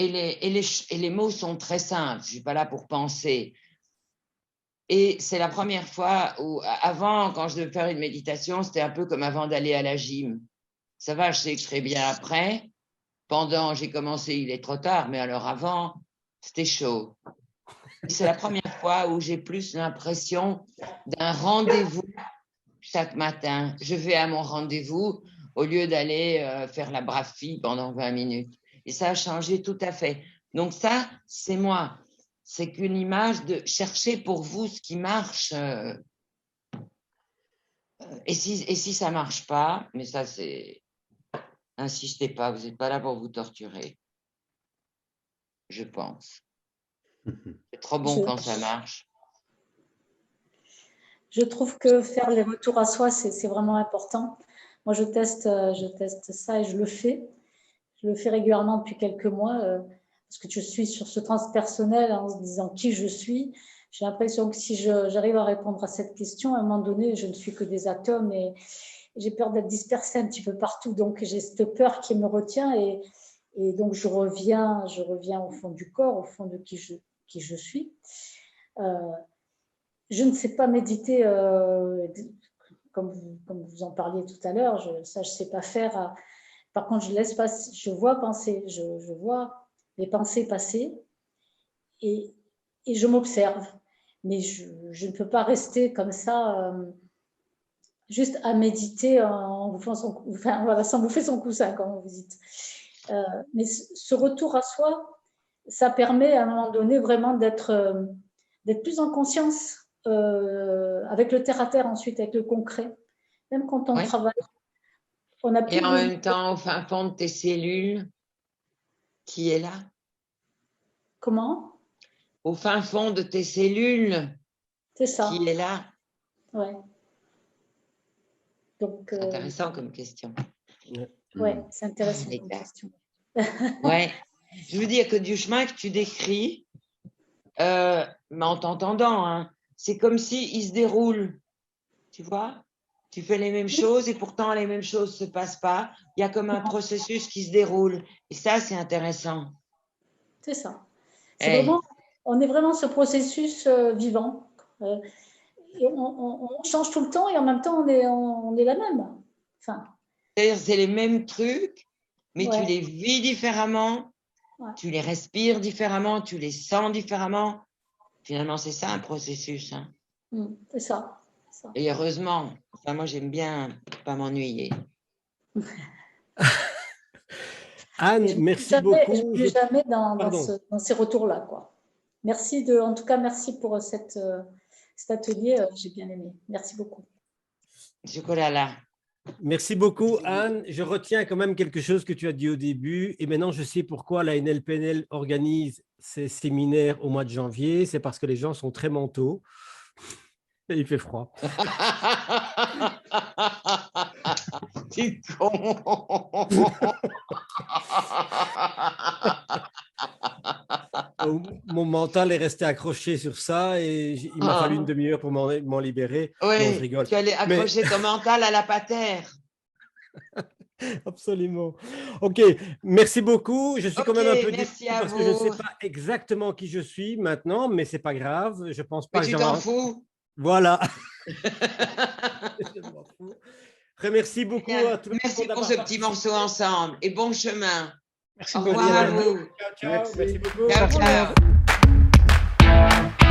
les mots sont très simples. Je ne suis pas là pour penser. Et c'est la première fois où, avant, quand je devais faire une méditation, c'était un peu comme avant d'aller à la gym. Ça va, je sais que je serai bien après. Pendant, j'ai commencé, il est trop tard, mais alors avant, c'était chaud. C'est la première fois où j'ai plus l'impression d'un rendez-vous chaque matin. Je vais à mon rendez-vous au lieu d'aller faire la brave fille pendant 20 minutes. Et ça a changé tout à fait. Donc ça, c'est moi. C'est qu'une image de chercher pour vous ce qui marche. Et si ça ne marche pas, mais ça, c'est... Insistez pas, vous n'êtes pas là pour vous torturer. Je pense. C'est trop bon quand ça marche. Je trouve que faire les retours à soi, c'est vraiment important. Moi, je teste ça et je le fais. Je le fais régulièrement depuis quelques mois parce que je suis sur ce transpersonnel en se disant qui je suis. J'ai l'impression que si j'arrive à répondre à cette question, à un moment donné, je ne suis que des atomes et j'ai peur d'être dispersée un petit peu partout. Donc, j'ai cette peur qui me retient et donc, je reviens au fond du corps, au fond de qui je suis. Je ne sais pas méditer comme vous en parliez tout à l'heure. Ça, je ne sais pas faire. Par contre, je vois penser, je vois les pensées passer et je m'observe. Mais je ne peux pas rester comme ça, juste à méditer en bouffant sans bouffer son coussin, comme vous dites. Mais ce retour à soi, ça permet à un moment donné vraiment d'être plus en conscience avec le terre-à-terre ensuite, avec le concret. Même quand on travaille. On a et en même temps, au fin fond de tes cellules, qui est là? Comment? Au fin fond de tes cellules, c'est ça. Qui est là? Ouais. Donc, c'est intéressant comme question. Oui, c'est intéressant comme question. Ouais. Je veux dire que du chemin que tu décris, mais en t'entendant, hein, c'est comme s'il se déroule, tu vois? Tu fais les mêmes choses et pourtant les mêmes choses ne se passent pas. Il y a comme un processus qui se déroule. Et ça, c'est intéressant. C'est ça. Vraiment, on est vraiment ce processus vivant. Et on change tout le temps et en même temps, on est la même. Enfin, c'est-à-dire, c'est les mêmes trucs, mais tu les vis différemment, tu les respires différemment, tu les sens différemment. Finalement, c'est ça un processus. Hein. C'est ça. Et heureusement, enfin, moi j'aime bien pas m'ennuyer. Anne, merci beaucoup. Je ne suis jamais dans ces retours-là, quoi. En tout cas, merci pour cet atelier, j'ai bien aimé. Merci beaucoup. Chocolat là. Merci beaucoup, Anne. Je retiens quand même quelque chose que tu as dit au début. Et maintenant, je sais pourquoi la NLPNL organise ces séminaires au mois de janvier. C'est parce que les gens sont très mentaux. Et il fait froid. C'est con. Mon mental est resté accroché sur ça et il m'a fallu une demi-heure pour m'en libérer. Oui, non, je rigole. Tu allais accrocher ton mental à la patère. Absolument. OK, merci beaucoup. Je suis quand même un peu déçu parce que je ne sais pas exactement qui je suis maintenant, mais ce n'est pas grave. Je pense pas mais tu t'en fous. Voilà. Je m'en fous. Remercie beaucoup à tout le monde. Merci pour ce petit morceau ensemble et bon chemin. Merci Au revoir à vous. Ciao, ciao. Merci beaucoup. Ciao, ciao.